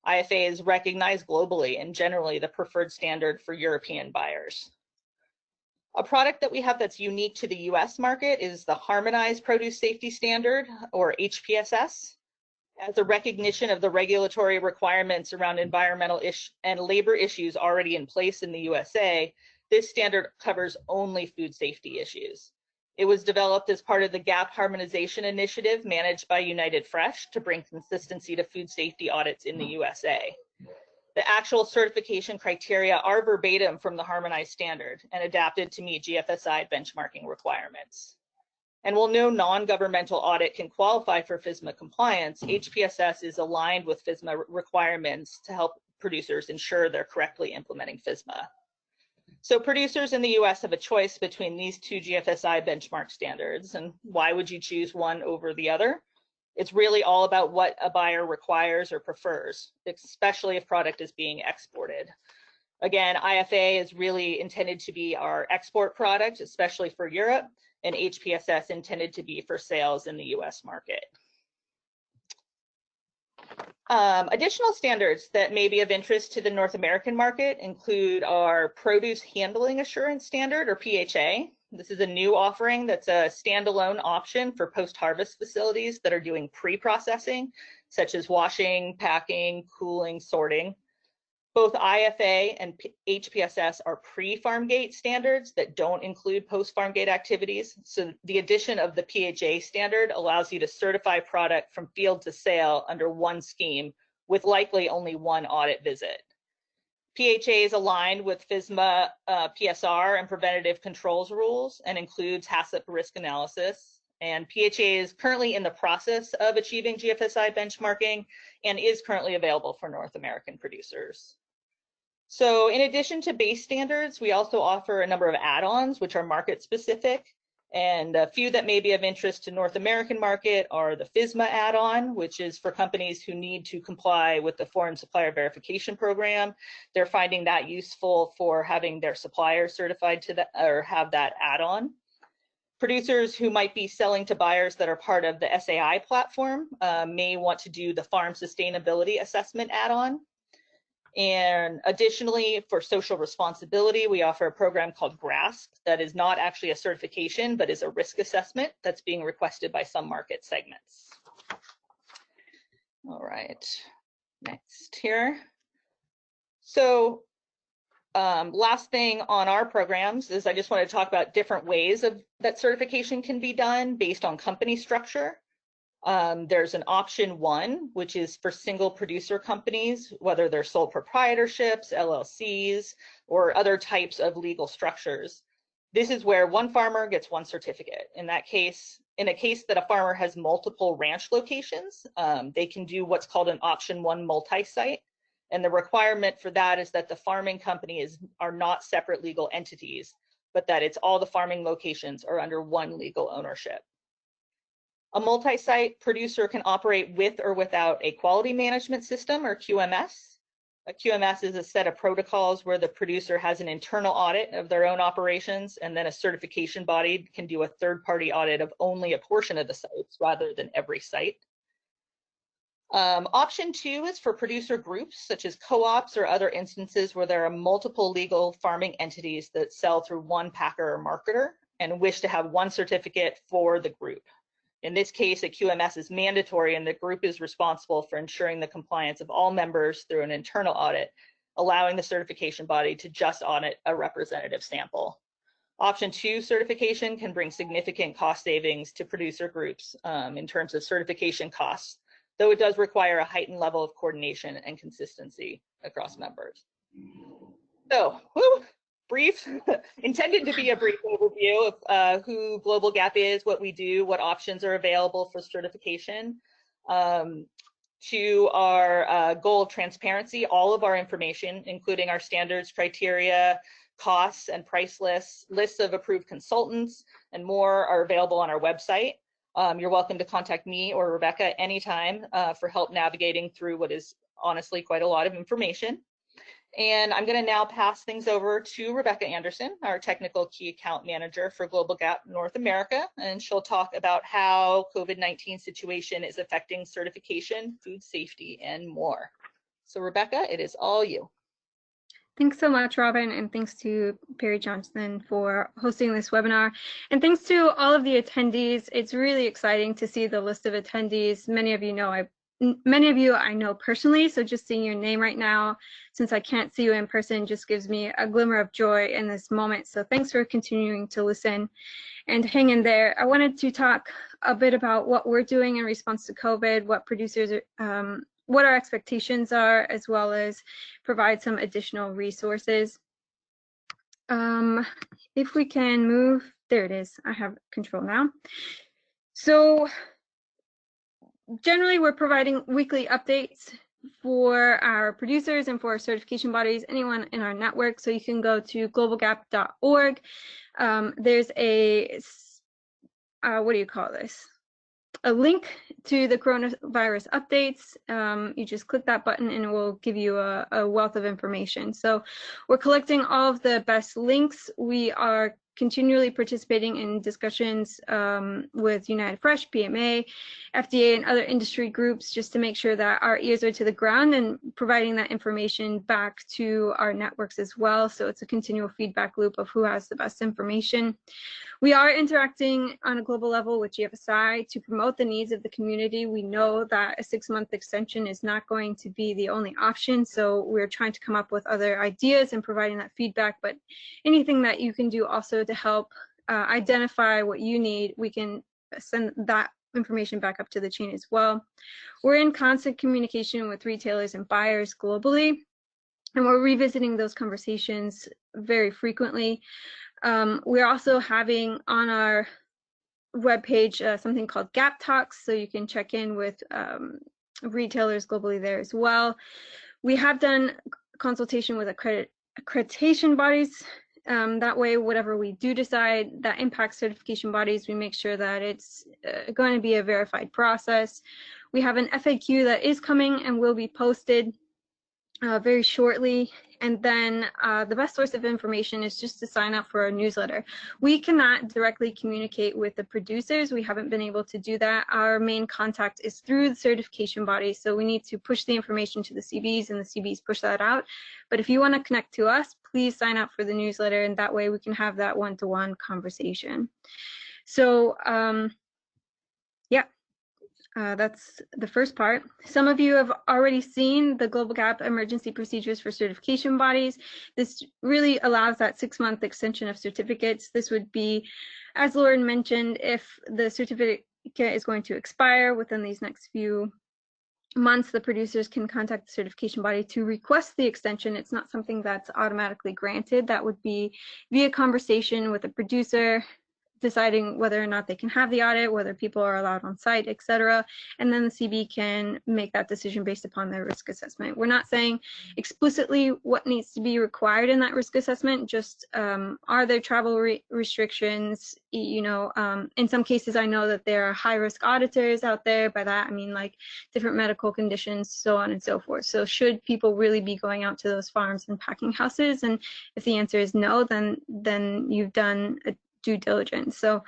Speaker 4: IFA is recognized globally and generally the preferred standard for European buyers. A product that we have that's unique to the US market is the Harmonized Produce Safety Standard, or HPSS. As a recognition of the regulatory requirements around environmental and labor issues already in place in the USA, this standard covers only food safety issues. It was developed as part of the GAP harmonization initiative managed by United Fresh to bring consistency to food safety audits in the USA. The actual certification criteria are verbatim from the harmonized standard and adapted to meet GFSI benchmarking requirements. And while no non-governmental audit can qualify for FSMA compliance, HPSS is aligned with FSMA requirements to help producers ensure they're correctly implementing FSMA. So producers in the US have a choice between these two GFSI benchmark standards, and why would you choose one over the other? It's really all about what a buyer requires or prefers, especially if product is being exported. Again, IFA is really intended to be our export product, especially for Europe, and HPSS intended to be for sales in the US market. Additional standards that may be of interest to the North American market include our Produce Handling Assurance Standard, or PHA. This is a new offering that's a standalone option for post-harvest facilities that are doing pre-processing, such as washing, packing, cooling, sorting. Both IFA and HPSS are pre-farm gate standards that don't include post-farm gate activities. So the addition of the PHA standard allows you to certify product from field to sale under one scheme with likely only one audit visit. PHA is aligned with FSMA PSR and preventative controls rules and includes HACCP risk analysis. And PHA is currently in the process of achieving GFSI benchmarking and is currently available for North American producers. So in addition to base standards, we also offer a number of add-ons which are market specific. And a few that may be of interest to North American market are the FSMA add-on, which is for companies who need to comply with the Foreign Supplier Verification Program. They're finding that useful for having their suppliers certified to that or have that add-on. Producers who might be selling to buyers that are part of the SAI platform may want to do the Farm Sustainability Assessment add-on. And additionally, for social responsibility, we offer a program called GRASP that is not actually a certification, but is a risk assessment that's being requested by some market segments. All right, next here. So last thing on our programs is I just want to talk about different ways that certification can be done based on company structure. There's an option 1, which is for single producer companies, whether they're sole proprietorships, LLCs, or other types of legal structures. This is where one farmer gets one certificate. In a case that a farmer has multiple ranch locations, they can do what's called an option 1 multi-site. And the requirement for that is that the farming companies are not separate legal entities, but that it's all the farming locations are under one legal ownership. A multi-site producer can operate with or without a quality management system, or QMS. A QMS is a set of protocols where the producer has an internal audit of their own operations, and then a certification body can do a third-party audit of only a portion of the sites rather than every site. Option 2 is for producer groups, such as co-ops or other instances where there are multiple legal farming entities that sell through one packer or marketer and wish to have one certificate for the group. In this case, a QMS is mandatory and the group is responsible for ensuring the compliance of all members through an internal audit, allowing the certification body to just audit a representative sample. Option 2 certification can bring significant cost savings to producer groups in terms of certification costs, though it does require a heightened level of coordination and consistency across members. So, brief, intended to be a brief overview of who GlobalGAP is, what we do, what options are available for certification. To our goal of transparency, all of our information, including our standards, criteria, costs, and price lists of approved consultants, and more are available on our website. You're welcome to contact me or Rebecca anytime for help navigating through what is honestly quite a lot of information. And I'm going to now pass things over to Rebecca Anderson, our Technical Key Account Manager for GlobalGAP North America, and she'll talk about how COVID-19 situation is affecting certification, food safety, and more. So Rebecca, it is all you.
Speaker 5: Thanks so much, Robin, and thanks to Perry Johnson for hosting this webinar. And thanks to all of the attendees. It's really exciting to see the list of attendees. Many of you I know personally, so just seeing your name right now, since I can't see you in person, just gives me a glimmer of joy in this moment. So thanks for continuing to listen and hang in there. I wanted to talk a bit about what we're doing in response to COVID, what producers what our expectations are, as well as provide some additional resources. If we can move, there it is, I have control now. So generally, we're providing weekly updates for our producers and for our certification bodies, anyone in our network. So you can go to globalgap.org. There's a, what do you call this? A link to the coronavirus updates. You just click that button and it will give you a wealth of information. So we're collecting all of the best links. We are continually participating in discussions with United Fresh, PMA, FDA, and other industry groups just to make sure that our ears are to the ground and providing that information back to our networks as well. So it's a continual feedback loop of who has the best information. We are interacting on a global level with GFSI to promote the needs of the community. We know that a 6-month extension is not going to be the only option, so we're trying to come up with other ideas and providing that feedback, but anything that you can do also to help identify what you need, we can send that information back up to the chain as well. We're in constant communication with retailers and buyers globally, and we're revisiting those conversations very frequently. We're also having on our webpage something called Gap Talks, so you can check in with retailers globally there as well. We have done consultation with accreditation bodies. That way, whatever we do decide that impacts certification bodies, we make sure that it's going to be a verified process. We have an FAQ that is coming and will be posted very shortly. And then the best source of information is just to sign up for our newsletter. We cannot directly communicate with the producers. We haven't been able to do that. Our main contact is through the certification body. So we need to push the information to the CBs and the CBs push that out. But if you want to connect to us, please sign up for the newsletter, and that way we can have that one-to-one conversation. So yeah. That's the first part. Some of you have already seen the GlobalGAP emergency procedures for certification bodies. This really allows that 6-month extension of certificates. This would be, as Lauren mentioned, if the certificate is going to expire within these next few months, the producers can contact the certification body to request the extension. It's not something that's automatically granted. That would be via conversation with the producer, deciding whether or not they can have the audit, whether people are allowed on site, etc. And then the CB can make that decision based upon their risk assessment. We're not saying explicitly what needs to be required in that risk assessment, just are there travel restrictions? You know, in some cases I know that there are high-risk auditors out there. By that I mean like different medical conditions, so on and so forth. So should people really be going out to those farms and packing houses? And if the answer is no, then you've done a due diligence. So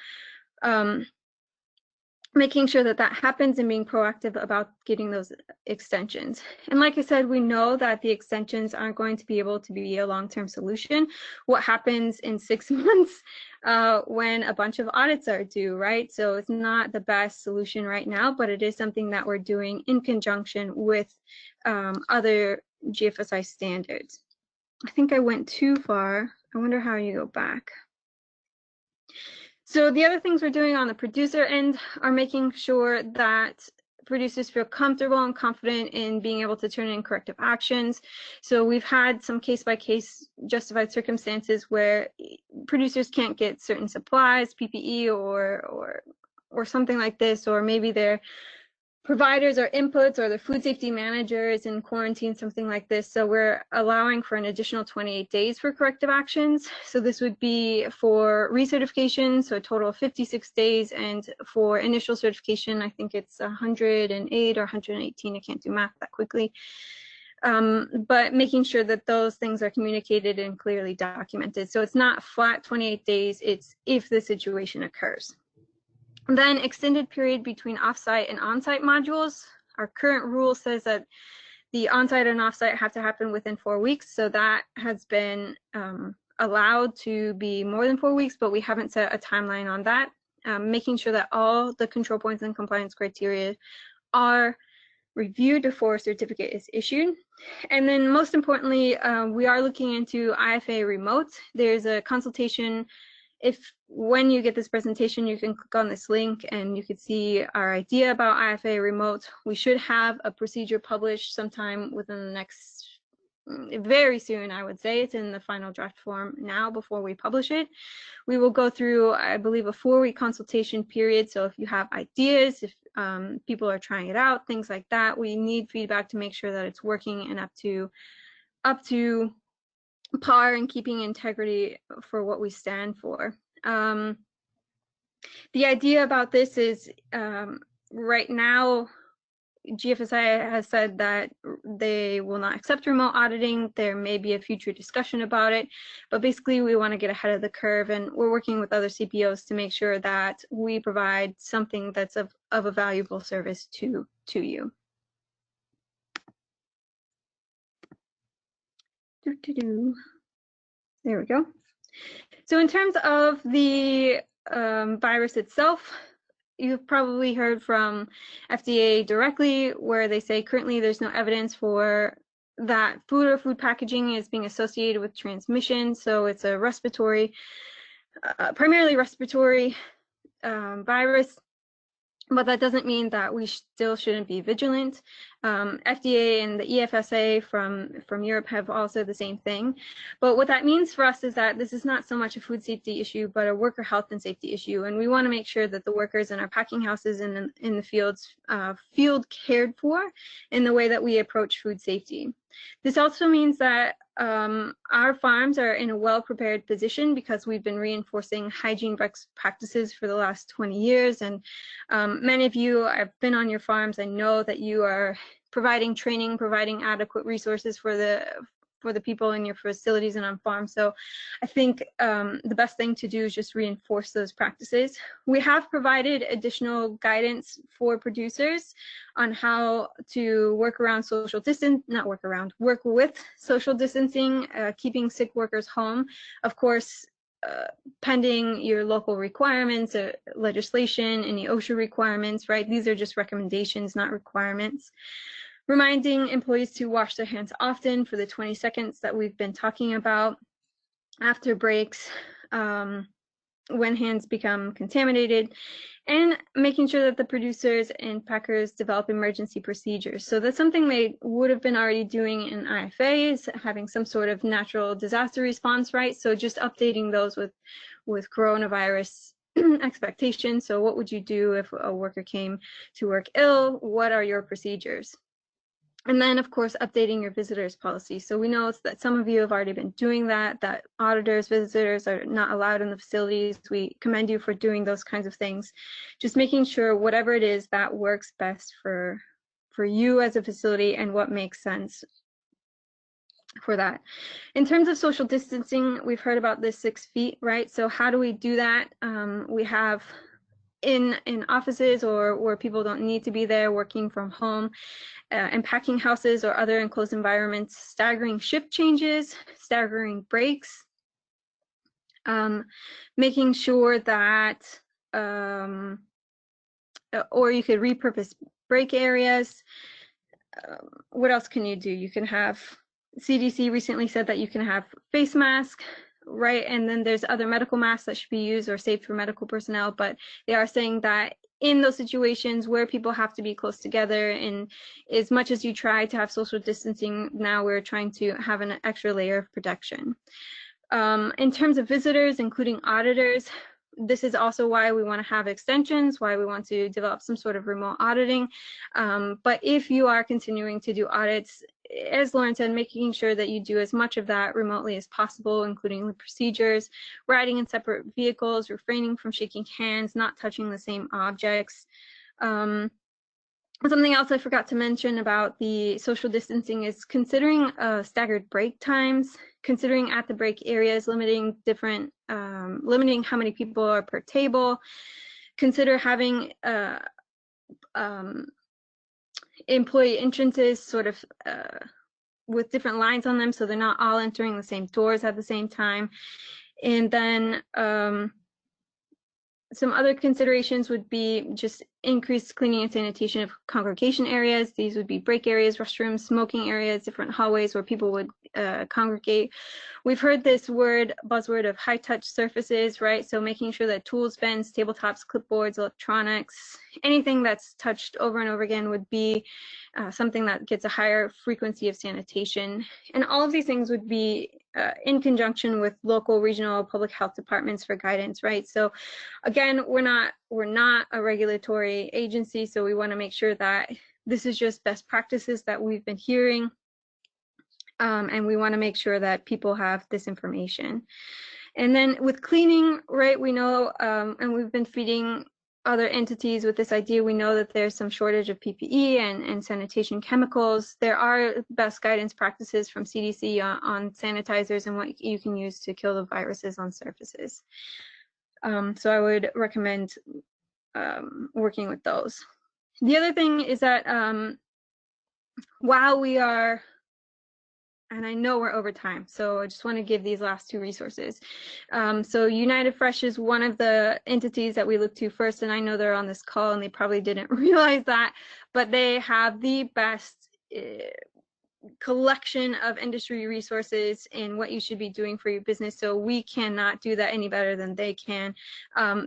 Speaker 5: making sure that that happens and being proactive about getting those extensions. And like I said, we know that the extensions aren't going to be able to be a long-term solution. What happens in 6 months when a bunch of audits are due, right? So it's not the best solution right now, but it is something that we're doing in conjunction with other GFSI standards. I think I went too far. I wonder how you go back. So the other things we're doing on the producer end are making sure that producers feel comfortable and confident in being able to turn in corrective actions. So we've had some case-by-case justified circumstances where producers can't get certain supplies, PPE or something like this, or maybe their providers or inputs or the food safety managers in quarantine, something like this. So we're allowing for an additional 28 days for corrective actions. So this would be for recertification, so a total of 56 days, and for initial certification, I think it's 108 or 118. I can't do math that quickly. but making sure that those things are communicated and clearly documented. So it's not flat 28 days, it's if the situation occurs. Then extended period between offsite and onsite modules. Our current rule says that the onsite and offsite have to happen within 4 weeks. So that has been allowed to be more than 4 weeks, but we haven't set a timeline on that. Making sure that all the control points and compliance criteria are reviewed before a certificate is issued. And then most importantly, we are looking into IFA remote. There's a consultation. When you get this presentation, you can click on this link and you can see our idea about IFA remote. We should have a procedure published sometime within the next, very soon, I would say. It's in the final draft form now before we publish it. We will go through, I believe, a 4-week consultation period. So if you have ideas, if people are trying it out, things like that, we need feedback to make sure that it's working and up to par and keeping integrity for what we stand for. The idea about this is right now, GFSI has said that they will not accept remote auditing. There may be a future discussion about it, but basically we want to get ahead of the curve, and we're working with other CPOs to make sure that we provide something that's of a valuable service to you. There we go. So in terms of the virus itself, you've probably heard from FDA directly where they say currently there's no evidence for that food or food packaging is being associated with transmission. So it's a respiratory, primarily respiratory virus. But that doesn't mean that we still shouldn't be vigilant. FDA and the EFSA from Europe have all said the same thing. But what that means for us is that this is not so much a food safety issue, but a worker health and safety issue. And we want to make sure that the workers in our packing houses and in the fields feel cared for in the way that we approach food safety. This also means that our farms are in a well-prepared position because we've been reinforcing hygiene best practices for the last 20 years. And many of you, I've been on your farms. I know that you are providing training, providing adequate resources for the people in your facilities and on farms. So I think the best thing to do is just reinforce those practices. We have provided additional guidance for producers on how to work around social distance, work with social distancing, keeping sick workers home. Of course, pending your local requirements, legislation, any OSHA requirements, right? These are just recommendations, not requirements. Reminding employees to wash their hands often for the 20 seconds that we've been talking about. After breaks, when hands become contaminated, and making sure that the producers and packers develop emergency procedures. So that's something they would have been already doing in IFAs, having some sort of natural disaster response, right? So just updating those with coronavirus expectations. So what would you do if a worker came to work ill? What are your procedures? And then, of course, updating your visitors policy. So we know that some of you have already been doing that auditors, visitors are not allowed in the facilities. We commend you for doing those kinds of things. Just making sure whatever it is that works best for you as a facility and what makes sense for that. In terms of social distancing, we've heard about this 6 feet, right? So how do we do that? We have in offices or where people don't need to be there, working from home, and packing houses or other enclosed environments, staggering shift changes, staggering breaks, making sure that, or you could repurpose break areas. What else can you do? You can have, CDC recently said that you can have face masks, right? And then there's other medical masks that should be used or saved for medical personnel, but they are saying that in those situations where people have to be close together, and as much as you try to have social distancing, now we're trying to have an extra layer of protection. In terms of visitors, including auditors, this is also why we want to have extensions, why we want to develop some sort of remote auditing. But if you are continuing to do audits, as Lauren said, making sure that you do as much of that remotely as possible, including the procedures, riding in separate vehicles, refraining from shaking hands, not touching the same objects. Something else I forgot to mention about the social distancing is considering staggered break times, considering at the break areas, limiting how many people are per table. Consider having employee entrances sort of with different lines on them so they're not all entering the same doors at the same time. And then some other considerations would be just increased cleaning and sanitation of congregation areas. These would be break areas, restrooms, smoking areas, different hallways where people would congregate. We've heard this buzzword of high-touch surfaces, right? So making sure that tools, bins, tabletops, clipboards, electronics, anything that's touched over and over again would be something that gets a higher frequency of sanitation. And all of these things would be in conjunction with local, regional public health departments for guidance, right? So again, we're not a regulatory agency, so we want to make sure that this is just best practices that we've been hearing. And we want to make sure that people have this information. And then with cleaning, right, we know, and we've been feeding other entities with this idea, we know that there's some shortage of PPE and sanitation chemicals. There are best guidance practices from CDC on sanitizers and what you can use to kill the viruses on surfaces. So I would recommend working with those. The other thing is that while we are, and I know we're over time, so I just want to give these last two resources. So United Fresh is one of the entities that we look to first, and I know they're on this call and they probably didn't realize that, but they have the best collection of industry resources and what you should be doing for your business. So we cannot do that any better than they can.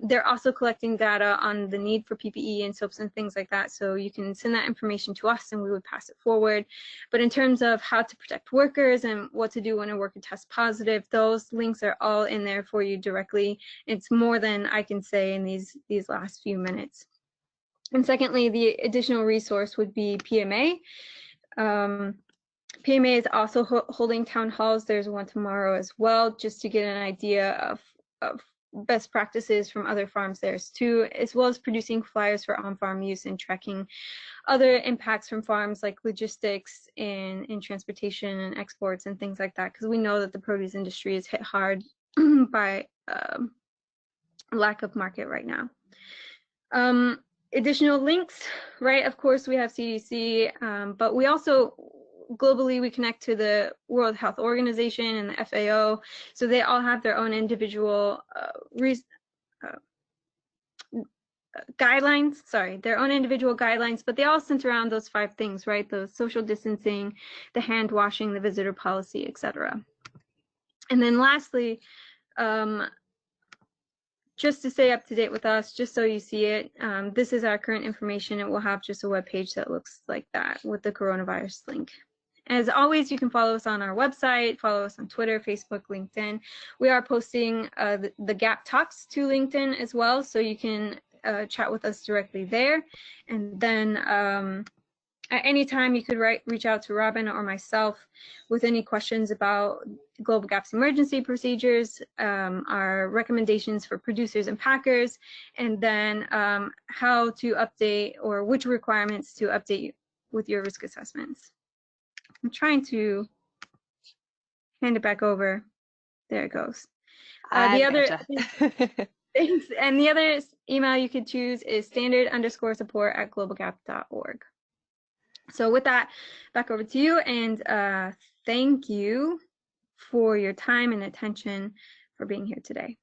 Speaker 5: They're also collecting data on the need for PPE and soaps and things like that. So you can send that information to us and we would pass it forward. But in terms of how to protect workers and what to do when a worker tests positive, those links are all in there for you directly. It's more than I can say in these last few minutes. And secondly, the additional resource would be PMA. PMA is also holding town halls. There's one tomorrow as well, just to get an idea of best practices from other farms there too, as well as producing flyers for on-farm use and tracking other impacts from farms like logistics and transportation and exports and things like that, because we know that the produce industry is hit hard by lack of market right now. Additional links, right? Of course, we have CDC, but we also globally, we connect to the World Health Organization and the FAO, so they all have their own individual guidelines, but they all center around those 5 things, right? The social distancing, the hand washing, the visitor policy, etc. And then lastly, just to stay up to date with us, just so you see it, this is our current information. It will have just a web page that looks like that with the coronavirus link. As always, you can follow us on our website, follow us on Twitter, Facebook, LinkedIn. We are posting the GAP Talks to LinkedIn as well, so you can chat with us directly there. And then at any time, you could reach out to Robin or myself with any questions about GlobalGAP's emergency procedures, our recommendations for producers and packers, and then how to update or which requirements to update with your risk assessments. I'm trying to hand it back over. There it goes. The other thanks. And the other email you could choose is standard_support@globalgap.org. So with that, back over to you, and thank you for your time and attention for being here today.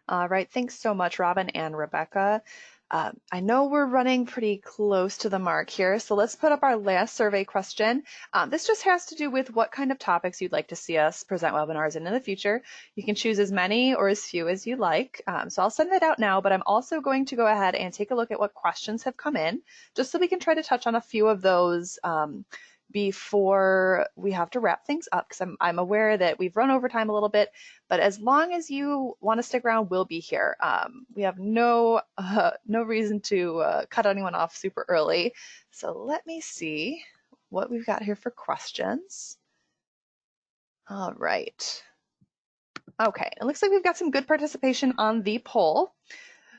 Speaker 1: All right, thanks so much, Robin and Rebecca. I know we're running pretty close to the mark here, so let's put up our last survey question. This just has to do with what kind of topics you'd like to see us present webinars in the future. You can choose as many or as few as you like. So I'll send it out now, but I'm also going to go ahead and take a look at what questions have come in, just so we can try to touch on a few of those before we have to wrap things up, because I'm aware that we've run over time a little bit, but as long as you want to stick around, we'll be here. We have no reason to cut anyone off super early. So let me see what we've got here for questions. All right. Okay, it looks like we've got some good participation on the poll.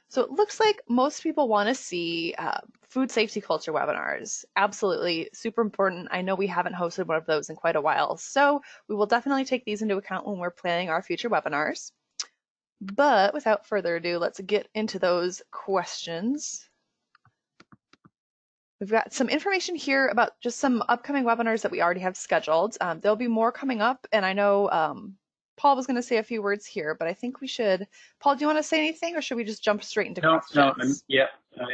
Speaker 1: So it looks like most people want to see food safety culture webinars. Absolutely, super important. I know we haven't hosted one of those in quite a while, so we will definitely take these into account when we're planning our future webinars. But without further ado, let's get into those questions. We've got some information here about just some upcoming webinars that we already have scheduled. There'll be more coming up, and I know Paul was going to say a few words here, but I think we should. Paul, do you want to say anything, or should we just jump straight into questions?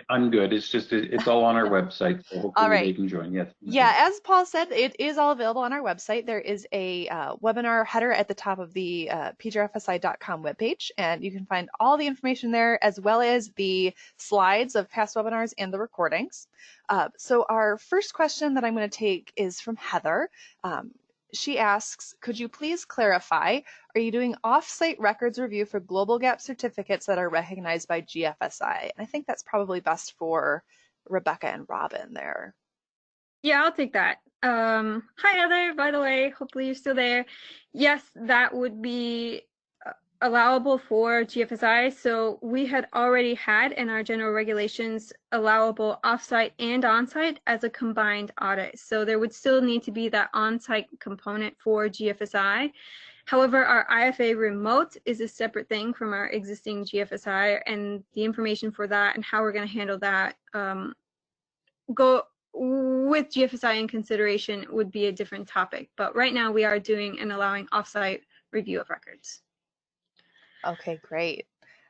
Speaker 2: I'm good. It's just it's all on our website, so hopefully
Speaker 1: all right.
Speaker 2: they can join. Yes.
Speaker 1: Yeah, as Paul said, it is all available on our website. There is a webinar header at the top of the PJRFSI.com webpage, and you can find all the information there, as well as the slides of past webinars and the recordings. So our first question that I'm going to take is from Heather. She asks, could you please clarify, are you doing off-site records review for GlobalGAP certificates that are recognized by GFSI? And I think that's probably best for Rebecca and Robin there.
Speaker 5: Yeah, I'll take that. Hi, Heather, by the way, hopefully you're still there. Yes, that would be allowable for GFSI. So we had already had in our general regulations allowable offsite and onsite as a combined audit. So there would still need to be that onsite component for GFSI. However, our IFA remote is a separate thing from our existing GFSI, and the information for that and how we're going to handle that go with GFSI in consideration would be a different topic. But right now we are doing and allowing offsite review of records.
Speaker 1: Okay, great.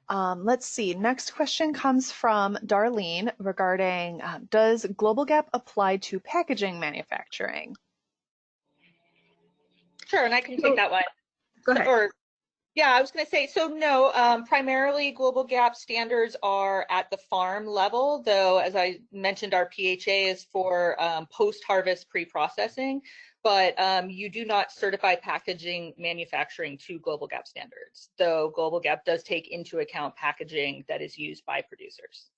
Speaker 1: Let's see. Next question comes from Darlene regarding does GlobalGAP apply to packaging manufacturing?
Speaker 4: Sure, and I can take that one.
Speaker 5: Go ahead.
Speaker 4: I was going to say, so no, primarily GlobalGAP standards are at the farm level, though, as I mentioned, our PHA is for post-harvest pre-processing, but you do not certify packaging manufacturing to GlobalGAP standards, though GlobalGAP does take into account packaging that is used by producers.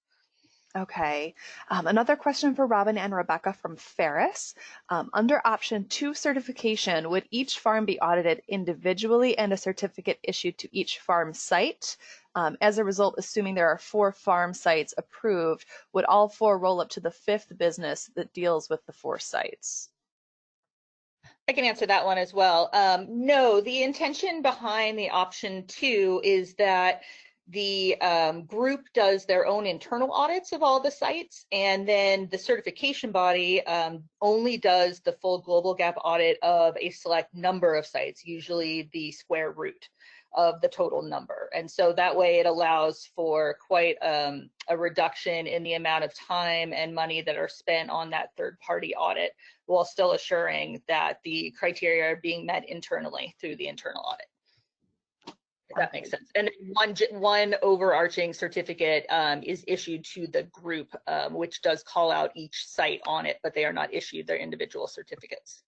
Speaker 1: Okay. Another question for Robin and Rebecca from Ferris. Under option 2 certification, would each farm be audited individually and a certificate issued to each farm site? As a result, assuming there are 4 farm sites approved, would all 4 roll up to the 5th business that deals with the 4 sites?
Speaker 4: I can answer that one as well. No, the intention behind the option 2 is that the group does their own internal audits of all the sites, and then the certification body only does the full GlobalGAP audit of a select number of sites, usually the square root of the total number. And so that way it allows for quite a reduction in the amount of time and money that are spent on that third-party audit, while still assuring that the criteria are being met internally through the internal audit. If that makes sense. And one overarching certificate is issued to the group, which does call out each site on it, but they are not issued their individual certificates.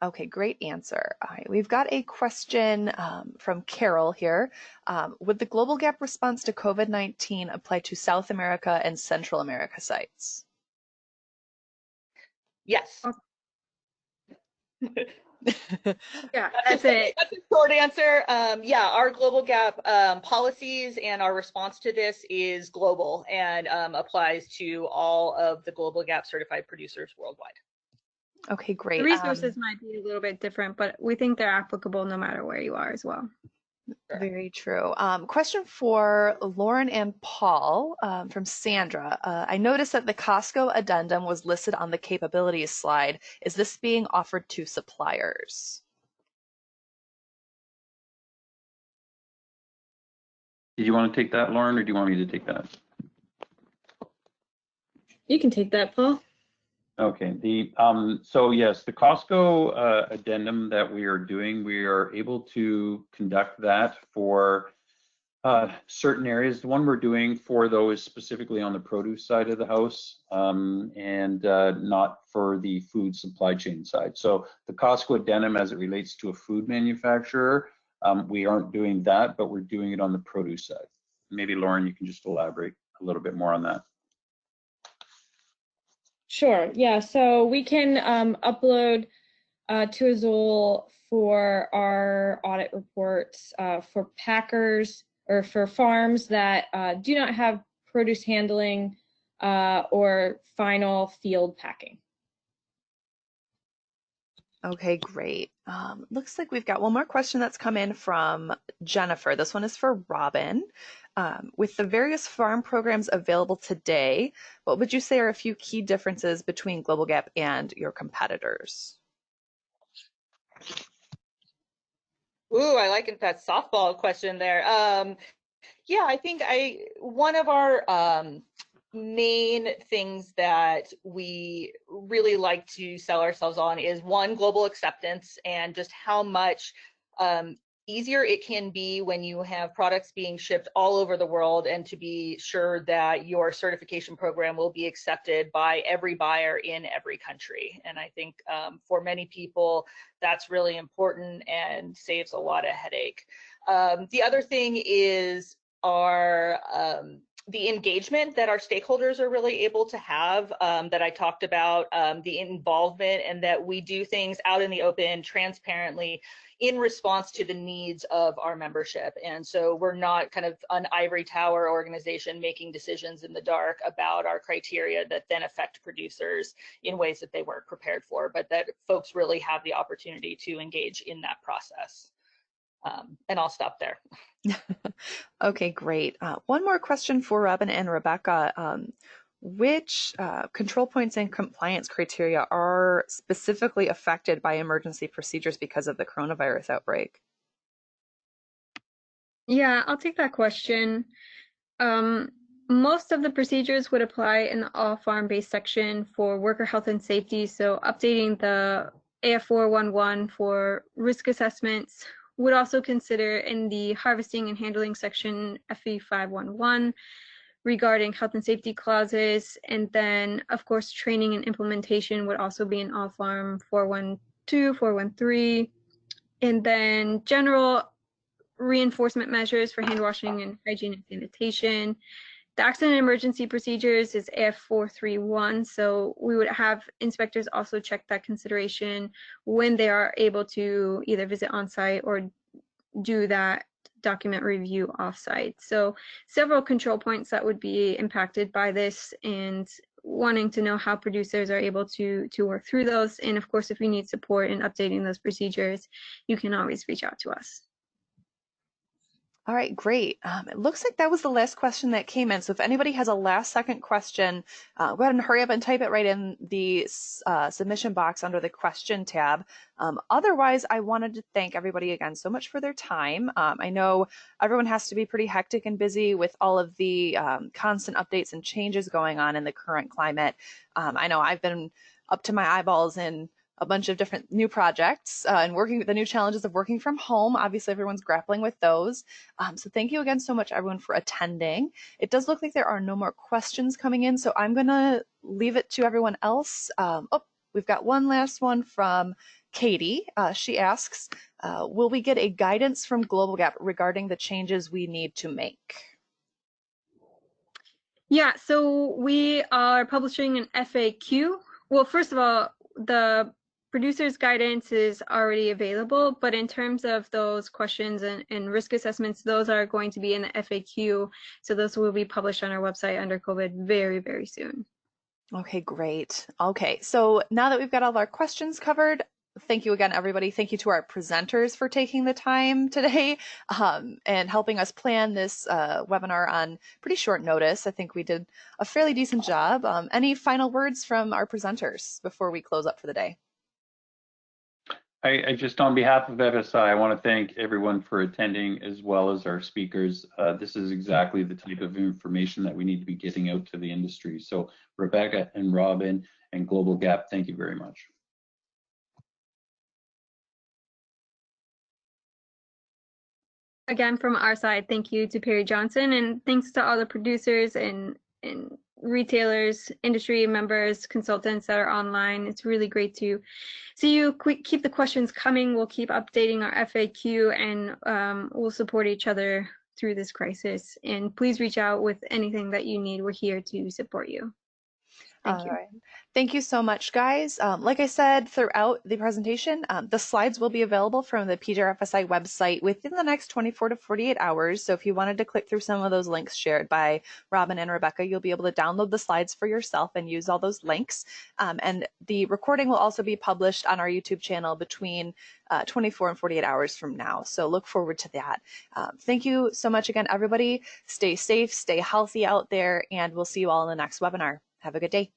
Speaker 1: Okay, great answer. All right, we've got a question from Carol here. Would the GlobalGAP response to COVID-19 apply to South America and Central America sites?
Speaker 4: Yes.
Speaker 5: Yeah, that's it.
Speaker 4: That's a short answer. Yeah, our GlobalGAP policies and our response to this is global and applies to all of the GlobalGAP certified producers worldwide.
Speaker 1: Okay, great.
Speaker 5: The resources might be a little bit different, but we think they're applicable no matter where you are as well.
Speaker 1: Very true. Question for Lauren and Paul from Sandra. I noticed that the Costco addendum was listed on the capabilities slide. Is this being offered to suppliers?
Speaker 2: Do you want to take that, Lauren, or do you want me to take that?
Speaker 3: You can take that, Paul.
Speaker 2: Okay, so yes, the Costco addendum that we are doing, we are able to conduct that for certain areas. The one we're doing for those specifically on the produce side of the house, and not for the food supply chain side. So the Costco addendum as it relates to a food manufacturer, we aren't doing that, but we're doing it on the produce side. Maybe Lauren, you can just elaborate a little bit more on that.
Speaker 3: Sure, yeah, so we can upload to Azul for our audit reports for packers, or for farms that do not have produce handling or final field packing.
Speaker 1: Okay, great. Looks like we've got one more question that's come in from Jennifer. This one is for Robin. With the various farm programs available today, what would you say are a few key differences between GlobalGAP and your competitors?
Speaker 4: Ooh, I like that softball question there. Yeah, I think one of our main things that we really like to sell ourselves on is one, global acceptance, and just how much easier it can be when you have products being shipped all over the world, and to be sure that your certification program will be accepted by every buyer in every country. And I think for many people that's really important and saves a lot of headache. The other thing is the engagement that our stakeholders are really able to have, that I talked about, the involvement, and that we do things out in the open, transparently, in response to the needs of our membership. And so we're not kind of an ivory tower organization making decisions in the dark about our criteria that then affect producers in ways that they weren't prepared for, but that folks really have the opportunity to engage in that process. And I'll stop there.
Speaker 1: Okay, great. One more question for Robin and Rebecca. Which control points and compliance criteria are specifically affected by emergency procedures because of the coronavirus outbreak?
Speaker 5: Yeah, I'll take that question. Most of the procedures would apply in the all farm-based section for worker health and safety. So updating the AF411 for risk assessments, would also consider in the harvesting and handling section FE511 regarding health and safety clauses. And then of course, training and implementation would also be in all farm 412, 413. And then general reinforcement measures for hand washing and hygiene and sanitation. The accident emergency procedures is AF431, so we would have inspectors also check that consideration when they are able to either visit on site or do that document review offsite. So several control points that would be impacted by this, and wanting to know how producers are able to work through those. And of course, if you need support in updating those procedures, you can always reach out to us.
Speaker 1: All right, great. It looks like that was the last question that came in. So if anybody has a last second question, go ahead and hurry up and type it right in the submission box under the question tab. Otherwise, I wanted to thank everybody again so much for their time. I know everyone has to be pretty hectic and busy with all of the constant updates and changes going on in the current climate. I know I've been up to my eyeballs in a bunch of different new projects and working with the new challenges of working from home. Obviously, everyone's grappling with those. So thank you again so much, everyone, for attending. It does look like there are no more questions coming in, so I'm going to leave it to everyone else. We've got one last one from Katie. She asks, will we get a guidance from GlobalGAP regarding the changes we need to make?
Speaker 5: Yeah, so we are publishing an FAQ. Well, first of all, the producer's guidance is already available, but in terms of those questions and risk assessments, those are going to be in the FAQ. So those will be published on our website under COVID very, very soon.
Speaker 1: Okay, great. Okay, so now that we've got all our questions covered, thank you again, everybody. Thank you to our presenters for taking the time today and helping us plan this webinar on pretty short notice. I think we did a fairly decent job. Any final words from our presenters before we close up for the day?
Speaker 2: I just, on behalf of FSI, I want to thank everyone for attending, as well as our speakers. This is exactly the type of information that we need to be getting out to the industry. So Rebecca and Robin and GlobalGAP, thank you very much.
Speaker 5: Again, from our side, thank you to Perry Johnson, and thanks to all the producers and retailers, industry members, consultants that are online. It's really great to see you. Keep the questions coming. We'll keep updating our FAQ, and we'll support each other through this crisis. And please reach out with anything that you need. We're here to support you.
Speaker 3: Thank
Speaker 1: All
Speaker 3: you.
Speaker 1: right. Thank you so much, guys. Like I said throughout the presentation, the slides will be available from the PJRFSI website within the next 24 to 48 hours. So if you wanted to click through some of those links shared by Robin and Rebecca, you'll be able to download the slides for yourself and use all those links. And the recording will also be published on our YouTube channel between 24 and 48 hours from now. So look forward to that. Thank you so much again, everybody. Stay safe, stay healthy out there, and we'll see you all in the next webinar. Have a good day.